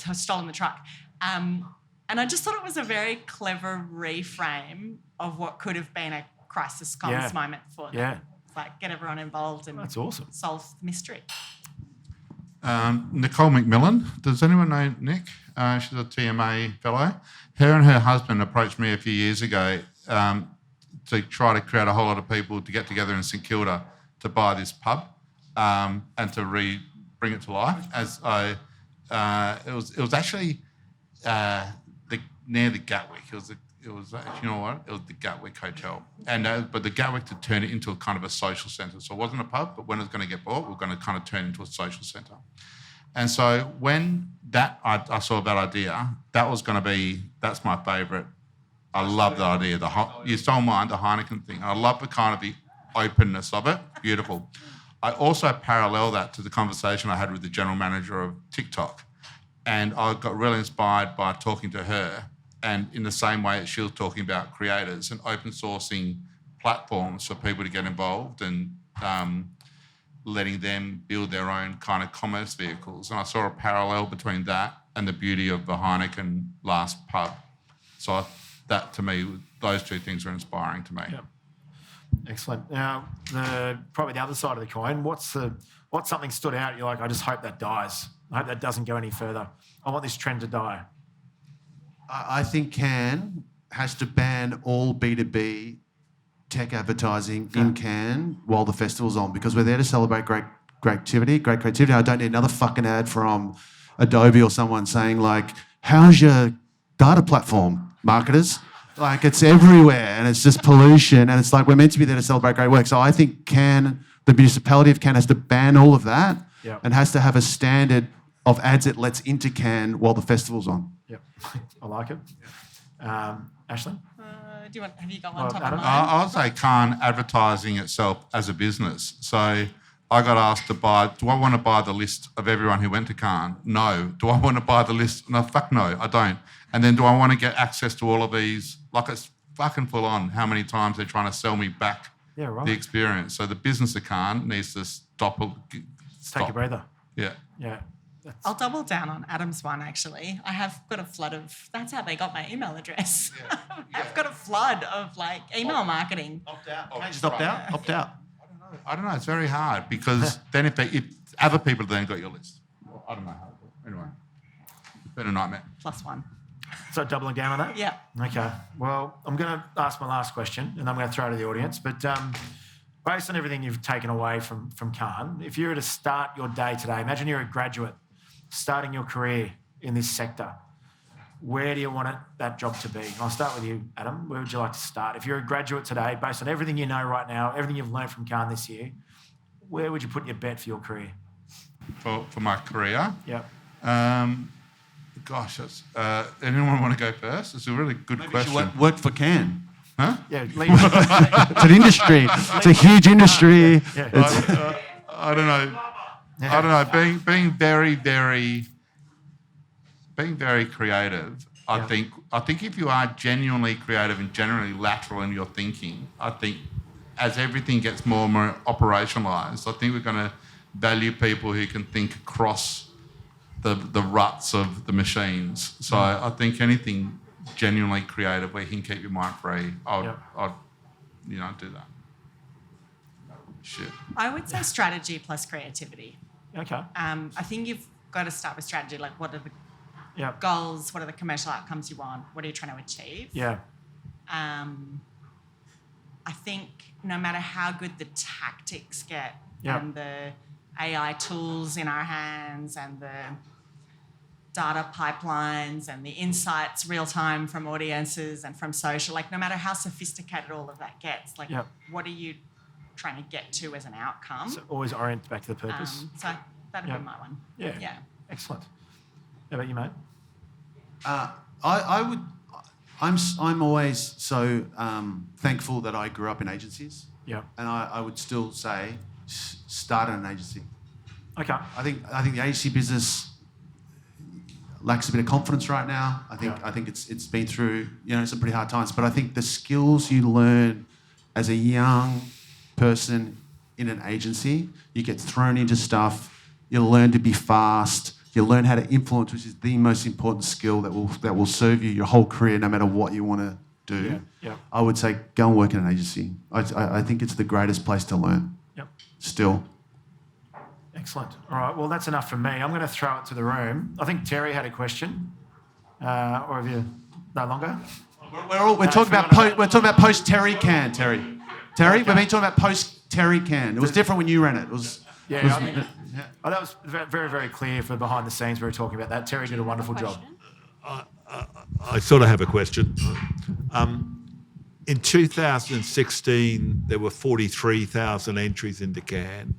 stolen the truck. And I just thought it was a very clever reframe of what could have been a crisis comms moment for them. Yeah. It's like get everyone involved and that's awesome. Solve the mystery. Nicole McMillan. Does anyone know Nick? She's a TMA fellow. Her and her husband approached me a few years ago to try to create a whole lot of people to get together in St Kilda to buy this pub and to bring it to life. It was actually near the Gatwick. It was you know what? It was the Gatwick Hotel, and but the Gatwick to turn it into a kind of a social centre. So it wasn't a pub, but when it was going to get bought, we were going to kind of turn it into a social centre. And so when I saw that idea, that's my favourite. I love the idea. You stole mine, the Heineken thing. I love the kind of the openness of it. Beautiful. I also parallel that to the conversation I had with the general manager of TikTok, and I got really inspired by talking to her. And in the same way she was talking about creators and open sourcing platforms for people to get involved and letting them build their own kind of commerce vehicles. And I saw a parallel between that and the beauty of the Heineken Last Pub. So that, to me, those two things are inspiring to me. Yep. Excellent. Now, probably the other side of the coin, what's something stood out? You're like, I just hope that dies. I hope that doesn't go any further. I want this trend to die. I think Cannes has to ban all B2B tech advertising in Cannes while the festival's on, because we're there to celebrate great creativity. I don't need another fucking ad from Adobe or someone saying like, how's your data platform, marketers? Like, it's everywhere and it's just pollution, and it's like we're meant to be there to celebrate great work. So I think Cannes, the municipality of Cannes, has to ban all of that and has to have a standard of ads it lets into Cannes while the festival's on. Yep, I like it. Ashley? Have you got one top of mind? I would say Cannes advertising itself as a business. So I got asked do I want to buy the list of everyone who went to Cannes? No. Do I want to buy the list? No, fuck no, I don't. And then do I want to get access to all of these? Like, it's fucking full on how many times they're trying to sell me back the experience. So the business of Cannes needs to stop. Take a breather. Yeah. Yeah. I'll double down on Adam's one, actually. I have got a flood of... That's how they got my email address. Yeah. I've got a flood of, like, email marketing. Opt out. Can I just opt out? Opt out. I don't know. It's very hard because then if other people then got your list. Well, I don't know how. Anyway, it's been a nightmare. +1. So doubling down on that? Yeah. Okay. Well, I'm going to ask my last question, and I'm going to throw it to the audience. But based on everything you've taken away from Khan, if you were to start your day today, imagine you're a graduate starting your career in this sector. Where do you want that job to be? I'll start with you, Adam. Where would you like to start? If you're a graduate today, based on everything you know right now, everything you've learned from Khan this year, where would you put your bet for your career? For my career? Yeah. Gosh, that's, anyone want to go first? It's a really good question. Maybe you work for Can. Huh? Yeah, Leigh. It's an industry. It's a huge industry. Yeah. I don't know. I don't know. Being very creative. I think if you are genuinely creative and generally lateral in your thinking, I think as everything gets more and more operationalised, I think we're going to value people who can think across the ruts of the machines. So I think anything genuinely creative where you can keep your mind free, I'd do that. Shit. I would say strategy plus creativity. Okay. I think you've got to start with strategy. Like, what are the goals? What are the commercial outcomes you want? What are you trying to achieve? Yeah. I think no matter how good the tactics get and the AI tools in our hands and the data pipelines and the insights real time from audiences and from social, like no matter how sophisticated all of that gets, like what are you trying to get to as an outcome? So always orient back to the purpose. So that'd be my one. Yeah. Excellent. How about you, mate? I would. I'm always so thankful that I grew up in agencies. Yeah. And I would still say start an agency. Okay. I think the agency business lacks a bit of confidence right now. I think it's been through some pretty hard times. But I think the skills you learn as a young person in an agency, you get thrown into stuff. You learn to be fast. You learn how to influence, which is the most important skill that will serve you your whole career, no matter what you want to do. Yeah. I would say go and work in an agency. I think it's the greatest place to learn. Yep. Still. Excellent. All right. Well, that's enough from me. I'm going to throw it to the room. I think Terry had a question, or have you no longer? We're talking about post Terry Can. Terry. We've been talking about post Terry Can. It was different when you ran it. It was. Oh, that was very, very clear for behind the scenes. We were talking about that. Terry did a wonderful job. I sort of have a question. In 2016, there were 43,000 entries into Can.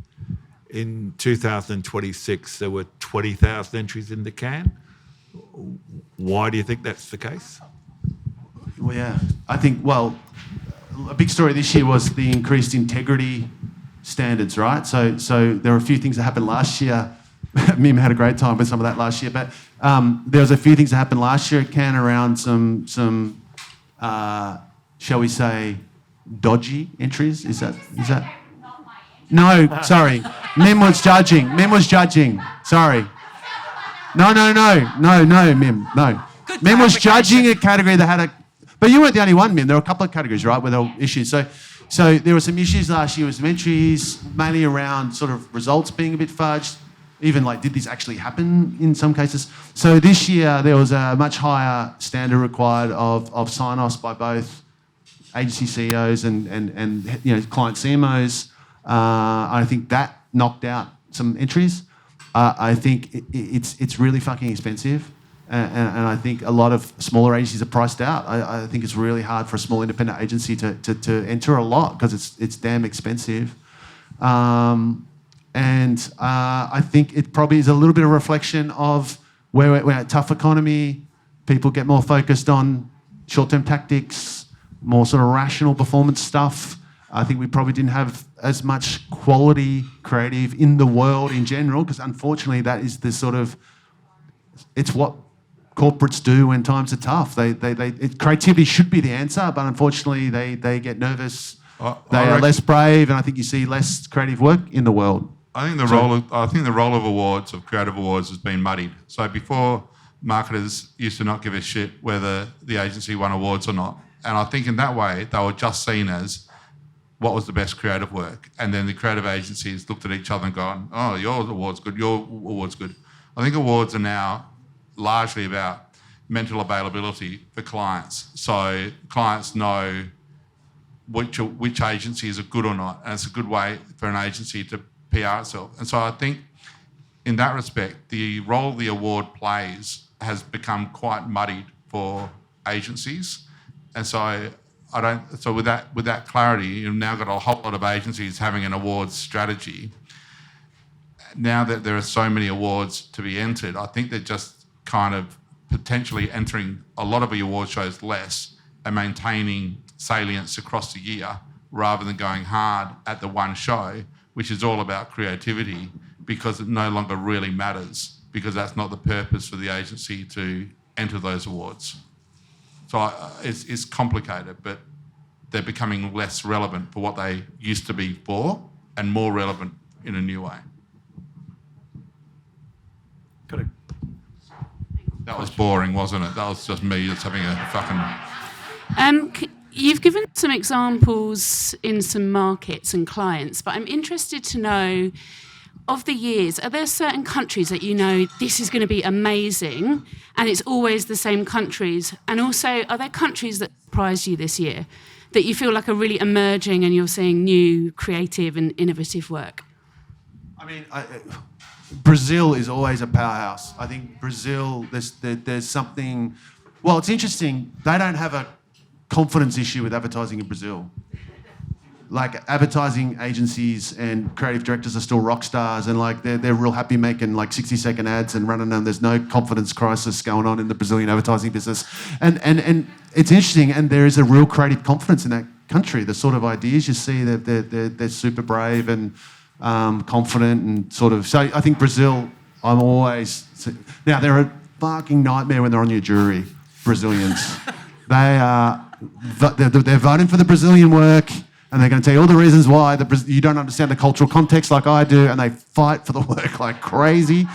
In 2026, there were 20,000 entries into Can. Why do you think that's the case? Well, yeah. I think, a big story this year was the increased integrity standards, right? So there were a few things that happened last year. Mim had a great time with some of that last year, but there was a few things that happened last year at Can around some shall we say, dodgy entries. Is that? No, sorry. Mim was judging. Sorry. No, Mim. No. Good Mim was clarification. judging a category that had a... But you weren't the only one, Mim. There were a couple of categories, right, where there were issues. So there were some issues last year with some entries, mainly around sort of results being a bit fudged, even like did this actually happen in some cases. So this year there was a much higher standard required of sign-offs by both agency CEOs and client CMOs. I think that knocked out some entries. I think it's really fucking expensive. And I think a lot of smaller agencies are priced out. I think it's really hard for a small independent agency to enter a lot because it's damn expensive. And I think it probably is a little bit of a reflection of where we're at a tough economy. People get more focused on short-term tactics, more sort of rational performance stuff. I think we probably didn't have as much quality creative in the world in general because unfortunately that is the sort of... It's what corporates do when times are tough. Creativity should be the answer, but unfortunately they get nervous. They are less brave, and I think you see less creative work in the world I think the role of awards, of creative awards, has been muddied. So before, marketers used to not give a shit whether the agency won awards or not, and I think in that way they were just seen as what was the best creative work, and then the creative agencies looked at each other and gone, "Oh, your award's good, your award's good." I think awards are now largely about mental availability for clients. So clients know which agencies are good or not, and it's a good way for an agency to PR itself. And so I think in that respect, the role the award plays has become quite muddied for agencies. And so with that clarity, you've now got a whole lot of agencies having an awards strategy. Now that there are so many awards to be entered, I think they're just kind of potentially entering a lot of the award shows less and maintaining salience across the year rather than going hard at the one show, which is all about creativity, because it no longer really matters, because that's not the purpose for the agency to enter those awards. So it's complicated, but they're becoming less relevant for what they used to be for and more relevant in a new way. Got it. That was boring, wasn't it? That was just me just having a fucking... You've given some examples in some markets and clients, but I'm interested to know, of the years, are there certain countries that you know this is going to be amazing and it's always the same countries? And also, are there countries that surprised you this year that you feel like are really emerging and you're seeing new, creative and innovative work? I mean, Brazil is always a powerhouse. I think Brazil, there's something... Well, it's interesting. They don't have a confidence issue with advertising in Brazil. Like, advertising agencies and creative directors are still rock stars, and like they're real happy making like 60-second ads and running them. There's no confidence crisis going on in the Brazilian advertising business, and it's interesting. And there is a real creative confidence in that country. The sort of ideas you see, they're super brave and confident and sort of. So I think Brazil. I'm always now they're a fucking nightmare when they're on your jury. Brazilians, they're voting for the Brazilian work. And they're going to tell you all the reasons why you don't understand the cultural context like I do, and they fight for the work like crazy.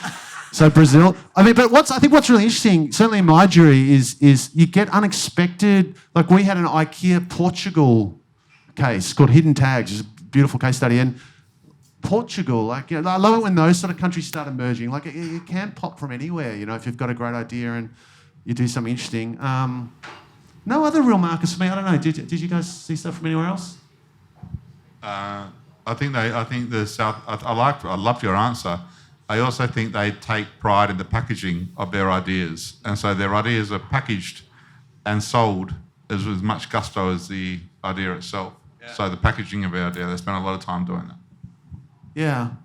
So Brazil, I mean, but I think what's really interesting, certainly in my jury, is you get unexpected. Like, we had an IKEA Portugal case called Hidden Tags, which is a beautiful case study, and Portugal, like, you know, I love it when those sort of countries start emerging. Like, it can pop from anywhere, you know, if you've got a great idea and you do something interesting. No other real markers for me. I don't know. Did you guys see stuff from anywhere else? I think the South. I loved your answer. I also think they take pride in the packaging of their ideas, and so their ideas are packaged and sold as with much gusto as the idea itself. Yeah. So the packaging of the idea, they spend a lot of time doing that. Yeah,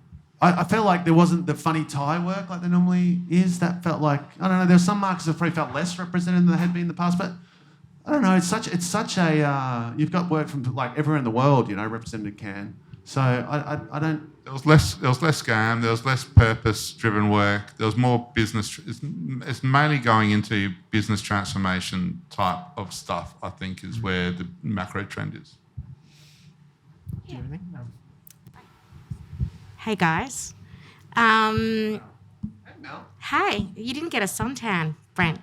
I felt like there wasn't the funny tie work like there normally is. That felt like, I don't know. There's some markets that probably felt less represented than they had been in the past, but. I don't know. It's such a. You've got work from like everywhere in the world, you know, represented in Cannes. So I don't. There was less scam. There was less purpose-driven work. There was more business. It's mainly going into business transformation type of stuff. I think is where the macro trend is. Do you have anything? No. Hey guys. Hey, Mel. Hey, you didn't get a suntan, Brent.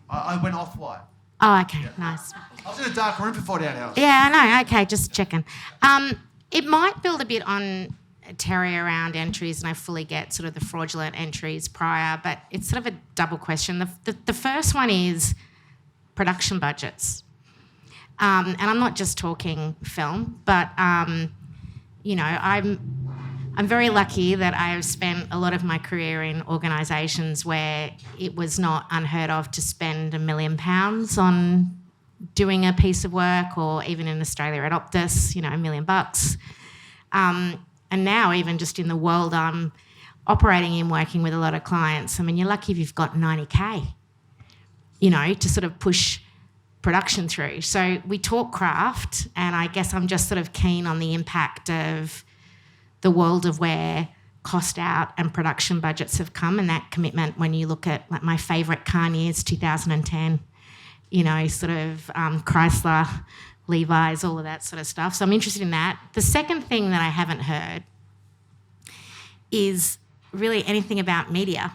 I went off-white. Oh, okay, nice. I was in a dark room for 48 hours. Yeah, I know. Okay, just checking. It might build a bit on Terry around entries, and I fully get sort of the fraudulent entries prior, but it's sort of a double question. The first one is production budgets. And I'm not just talking film, but, you know, I'm very lucky that I have spent a lot of my career in organisations where it was not unheard of to spend £1 million on doing a piece of work, or even in Australia at Optus, you know, $1 million. And now even just in the world I'm operating in, working with a lot of clients, I mean, you're lucky if you've got 90K, you know, to sort of push production through. So we talk craft, and I guess I'm just sort of keen on the impact of the world of where cost out and production budgets have come, and that commitment when you look at like my favourite car years, 2010, you know, sort of Chrysler, Levi's, all of that sort of stuff. So I'm interested in that. The second thing that I haven't heard is really anything about media.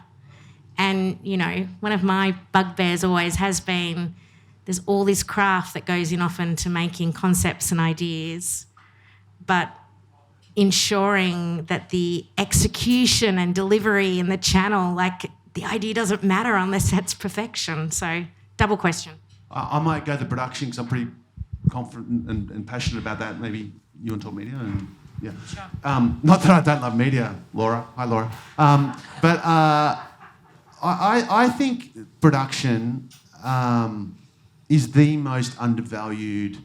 And, you know, one of my bugbears always has been there's all this craft that goes in often to making concepts and ideas, but ensuring that the execution and delivery and the channel, like the idea doesn't matter unless that's perfection. So, double question. I might go to production because I'm pretty confident and passionate about that. Maybe you want to talk media? And yeah. Sure. Not that I don't love media, Laura. Hi, Laura. But I think production is the most undervalued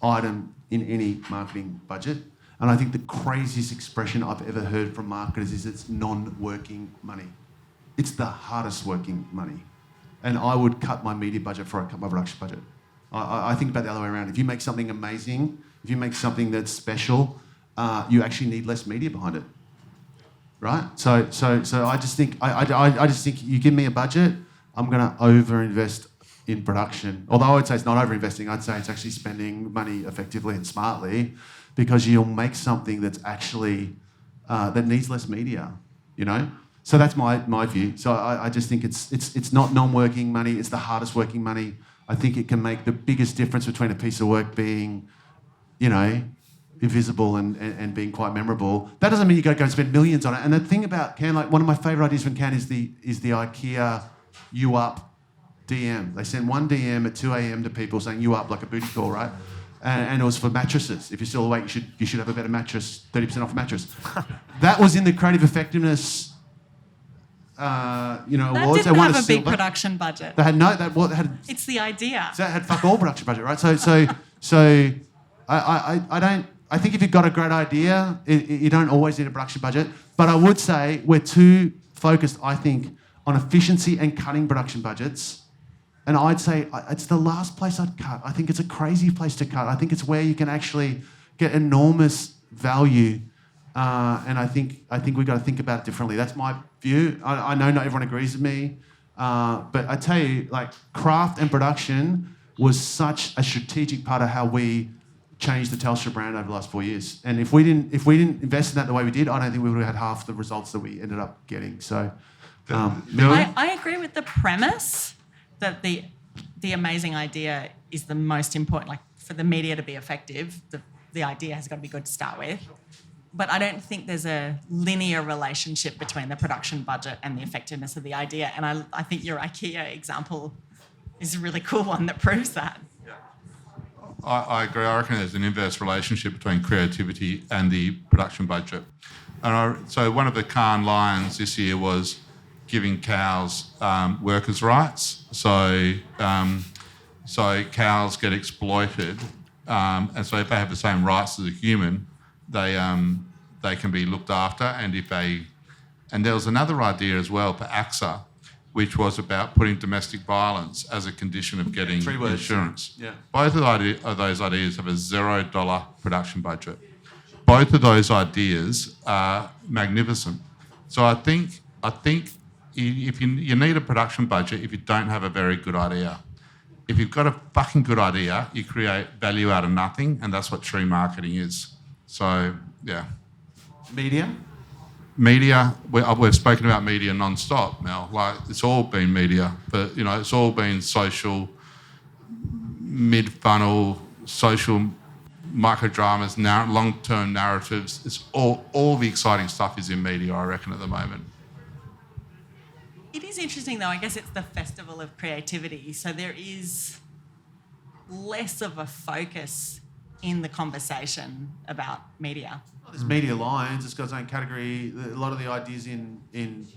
item in any marketing budget. And I think the craziest expression I've ever heard from marketers is it's non-working money. It's the hardest working money. And I would cut my media budget before I cut my production budget. I think about the other way around. If you make something amazing, if you make something that's special, you actually need less media behind it, right? So I just think I just think you give me a budget, I'm going to over-invest in production. Although I would say it's not over-investing, I'd say it's actually spending money effectively and smartly, because you'll make something that's actually that needs less media, you know. So that's my view. So I just think it's not non-working money. It's the hardest working money. I think it can make the biggest difference between a piece of work being, you know, invisible and being quite memorable. That doesn't mean you got to go and spend millions on it. And the thing about Cannes, like one of my favourite ideas from Cannes is the IKEA "you up" DM. They send one DM at 2 a.m. to people saying "you up" like a booty call, right? And it was for mattresses. If you're still awake, you should have a better mattress. 30% off a mattress. That was in the creative effectiveness. That awards. didn't have a big production budget. They had no. They had. It's the idea. So it had fuck all production budget, right? So I don't. I think if you've got a great idea, you don't always need a production budget. But I would say we're too focused, I think, on efficiency and cutting production budgets. And I'd say it's the last place I'd cut. I think it's a crazy place to cut. I think it's where you can actually get enormous value. And I think we've got to think about it differently. That's my view. I know not everyone agrees with me, but I tell you, like, craft and production was such a strategic part of how we changed the Telstra brand over the last 4 years. And if we didn't invest in that the way we did, I don't think we would have had half the results that we ended up getting. So, I agree with the premise that the amazing idea is the most important. Like, for the media to be effective, the idea has got to be good to start with. But I don't think there's a linear relationship between the production budget and the effectiveness of the idea. And I think your IKEA example is a really cool one that proves that. I agree. I reckon there's an inverse relationship between creativity and the production budget. So one of the Cannes lines this year was giving cows workers' rights. So cows get exploited, and so if they have the same rights as a human, they can be looked after. And there was another idea as well for AXA, which was about putting domestic violence as a condition of getting insurance. Yeah. Both of those ideas have a $0 production budget. Both of those ideas are magnificent. So I think if you need a production budget if you don't have a very good idea. If you've got a fucking good idea, you create value out of nothing, and that's what true marketing is. So, yeah. Media, we've spoken about media non-stop now. Like, it's all been media, but, you know, it's all been social, mid-funnel, social microdramas, long-term narratives. It's all the exciting stuff is in media, I reckon, at the moment. It is interesting, though. I guess it's the festival of creativity. So there is less of a focus in the conversation about media. There's Media Lions, it's got its own category. A lot of the ideas in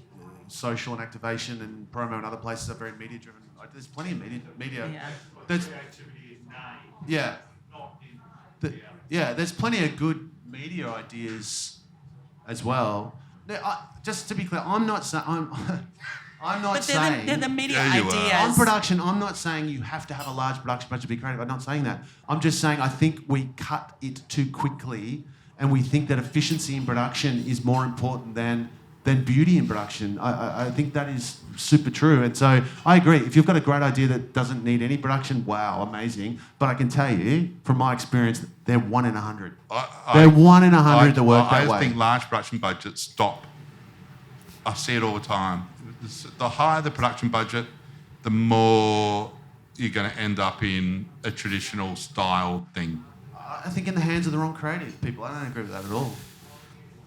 social and activation and promo and other places are very media driven. There's plenty of media. Yeah. There's plenty of good media ideas as well. Now, just to be clear, I'm not saying they're the media ideas. On production, I'm not saying you have to have a large production budget to be creative. I'm not saying that. I'm just saying I think we cut it too quickly, and we think that efficiency in production is more important than beauty in production. I think that is super true. And so I agree. If you've got a great idea that doesn't need any production, wow, amazing. But I can tell you, from my experience, they're 1 in 100. They're 1 in 100 that work that way. I think large production budgets stop I see it all the time. The higher the production budget, the more you're going to end up in a traditional style thing. I think in the hands of the wrong creative people. I don't agree with that at all.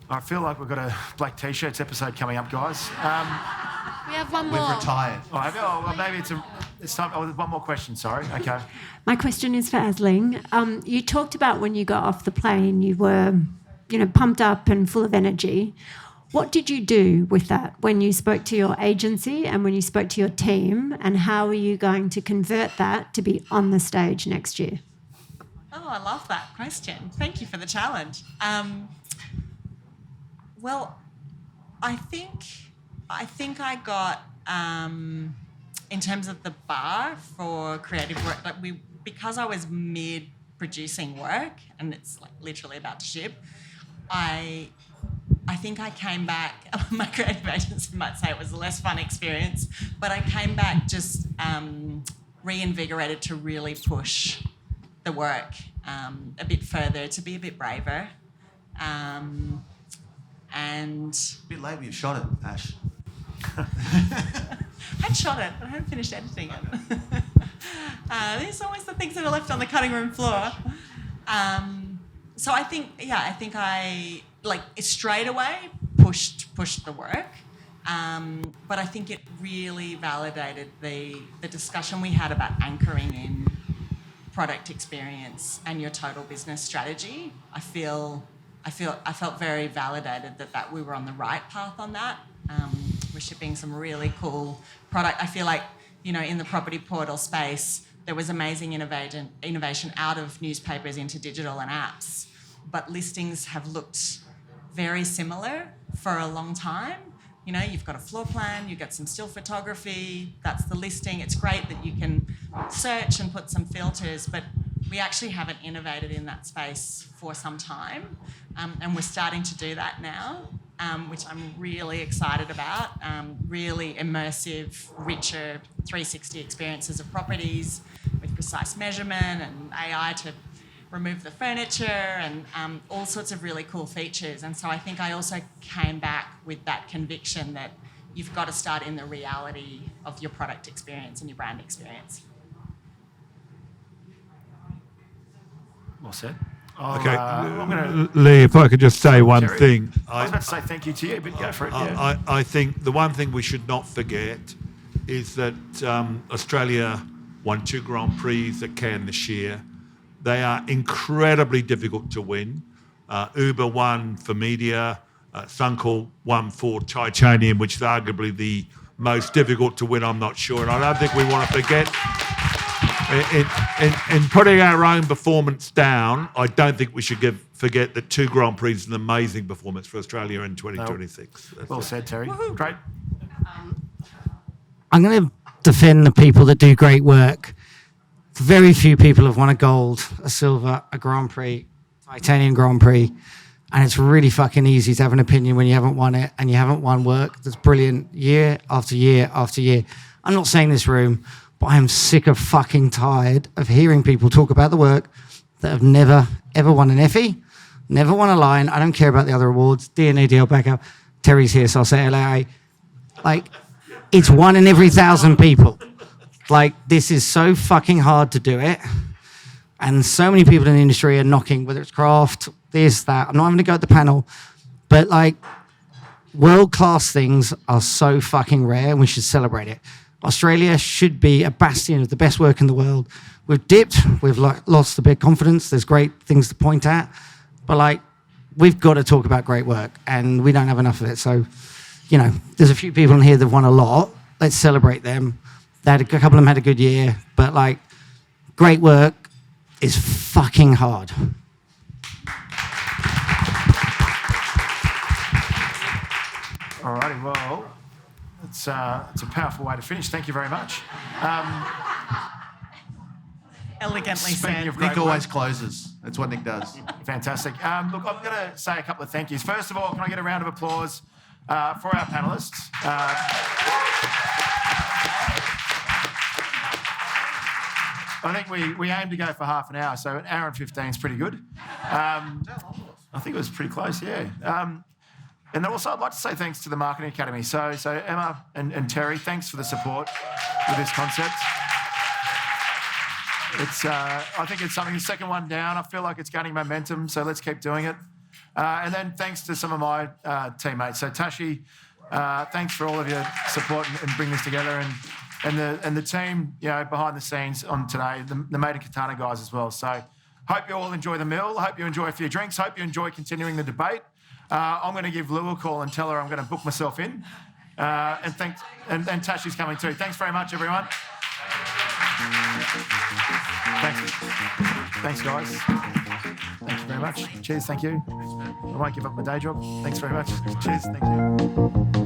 I feel like we've got a Black T-shirts episode coming up, guys. We have one more. We've retired. Oh, have you? Oh, well, maybe it's time. Oh, there's one more question. Sorry. Okay. My question is for Aisling. You talked about when you got off the plane, you were, pumped up and full of energy. What did you do with that when you spoke to your agency and when you spoke to your team, and how are you going to convert that to be on the stage next year? Oh, I love that question. Thank you for the challenge. Well, I think I got, in terms of the bar for creative work, because I was mid-producing work and it's like literally about to ship, I think I came back, my creative agency might say it was a less fun experience, but I came back just reinvigorated to really push the work a bit further, to be a bit braver. And A bit late when you shot it, Ash. I'd shot it, but I hadn't finished editing it. These are always the things that are left on the cutting room floor. So I think I straight away pushed the work. But I think it really validated the discussion we had about anchoring in product experience and your total business strategy. I felt very validated that we were on the right path on that. We're shipping some really cool product. I feel like, in the property portal space, there was amazing innovation out of newspapers into digital and apps, but listings have looked very similar for a long time. You've got a floor plan, you've got some still photography, that's the listing. It's great that you can search and put some filters, but we actually haven't innovated in that space for some time, and we're starting to do that now, which I'm really excited about. Really immersive, richer 360 experiences of properties with precise measurement and AI to remove the furniture and all sorts of really cool features. And so I think I also came back with that conviction that you've got to start in the reality of your product experience and your brand experience. Well said. Okay, I'm gonna... Leigh, if I could just say one Jerry, thing. I was about to say thank you to you, but go for it. Yeah. I think the one thing we should not forget is that Australia won 2 Grand Prix at Cannes this year. They are incredibly difficult to win. Uber won for media. Sunkel won for titanium, which is arguably the most difficult to win, I'm not sure. And I don't think we want to forget, in putting our own performance down, I don't think we should forget that 2 Grand Prix is an amazing performance for Australia in 2026. Well said, Terry. Woohoo. Great. I'm going to defend the people that do great work. Very few people have won a gold, a silver, a Grand Prix, titanium Grand Prix, and it's really fucking easy to have an opinion when you haven't won it and you haven't won work that's brilliant year after year after year. I'm not saying this room, but I'm sick of fucking tired of hearing people talk about the work that have never, ever won an Effie, never won a line. I don't care about the other awards. DNA, DL backup. Terry's here, so I'll say LA. Like, it's 1 in every 1,000 people. Like, this is so fucking hard to do it. And so many people in the industry are knocking, whether it's craft, this, that. I'm not having to go at the panel. But, like, world-class things are so fucking rare, and we should celebrate it. Australia should be a bastion of the best work in the world. We've dipped. We've lost a bit of confidence. There's great things to point at. But, like, we've got to talk about great work, and we don't have enough of it. So, there's a few people in here that have won a lot. Let's celebrate them. A couple of them had a good year, but like, great work is fucking hard. All righty, well, it's a powerful way to finish. Thank you very much. Elegantly Speaking said. of great Nick always closes. That's what Nick does. Fantastic. Look, I'm going to say a couple of thank yous. First of all, can I get a round of applause for our panellists? I think we aim to go for half an hour, so an hour and 15 is pretty good. I think it was pretty close, yeah. And then also I'd like to say thanks to the Marketing Academy. So Emma and Terry, thanks for the support with this concept. It's I think it's something, the second one down, I feel like it's gaining momentum, so let's keep doing it. And then thanks to some of my teammates. So Tashi, thanks for all of your support and bringing this together, and the team, behind the scenes on today, the Made in Katana guys as well. So hope you all enjoy the meal. Hope you enjoy a few drinks. Hope you enjoy continuing the debate. I'm going to give Lou a call and tell her I'm going to book myself in. And Tashi's coming too. Thanks very much, everyone. Thanks, guys. Thank you very much. Cheers, thank you. I won't give up my day job. Thanks very much. Cheers, thank you.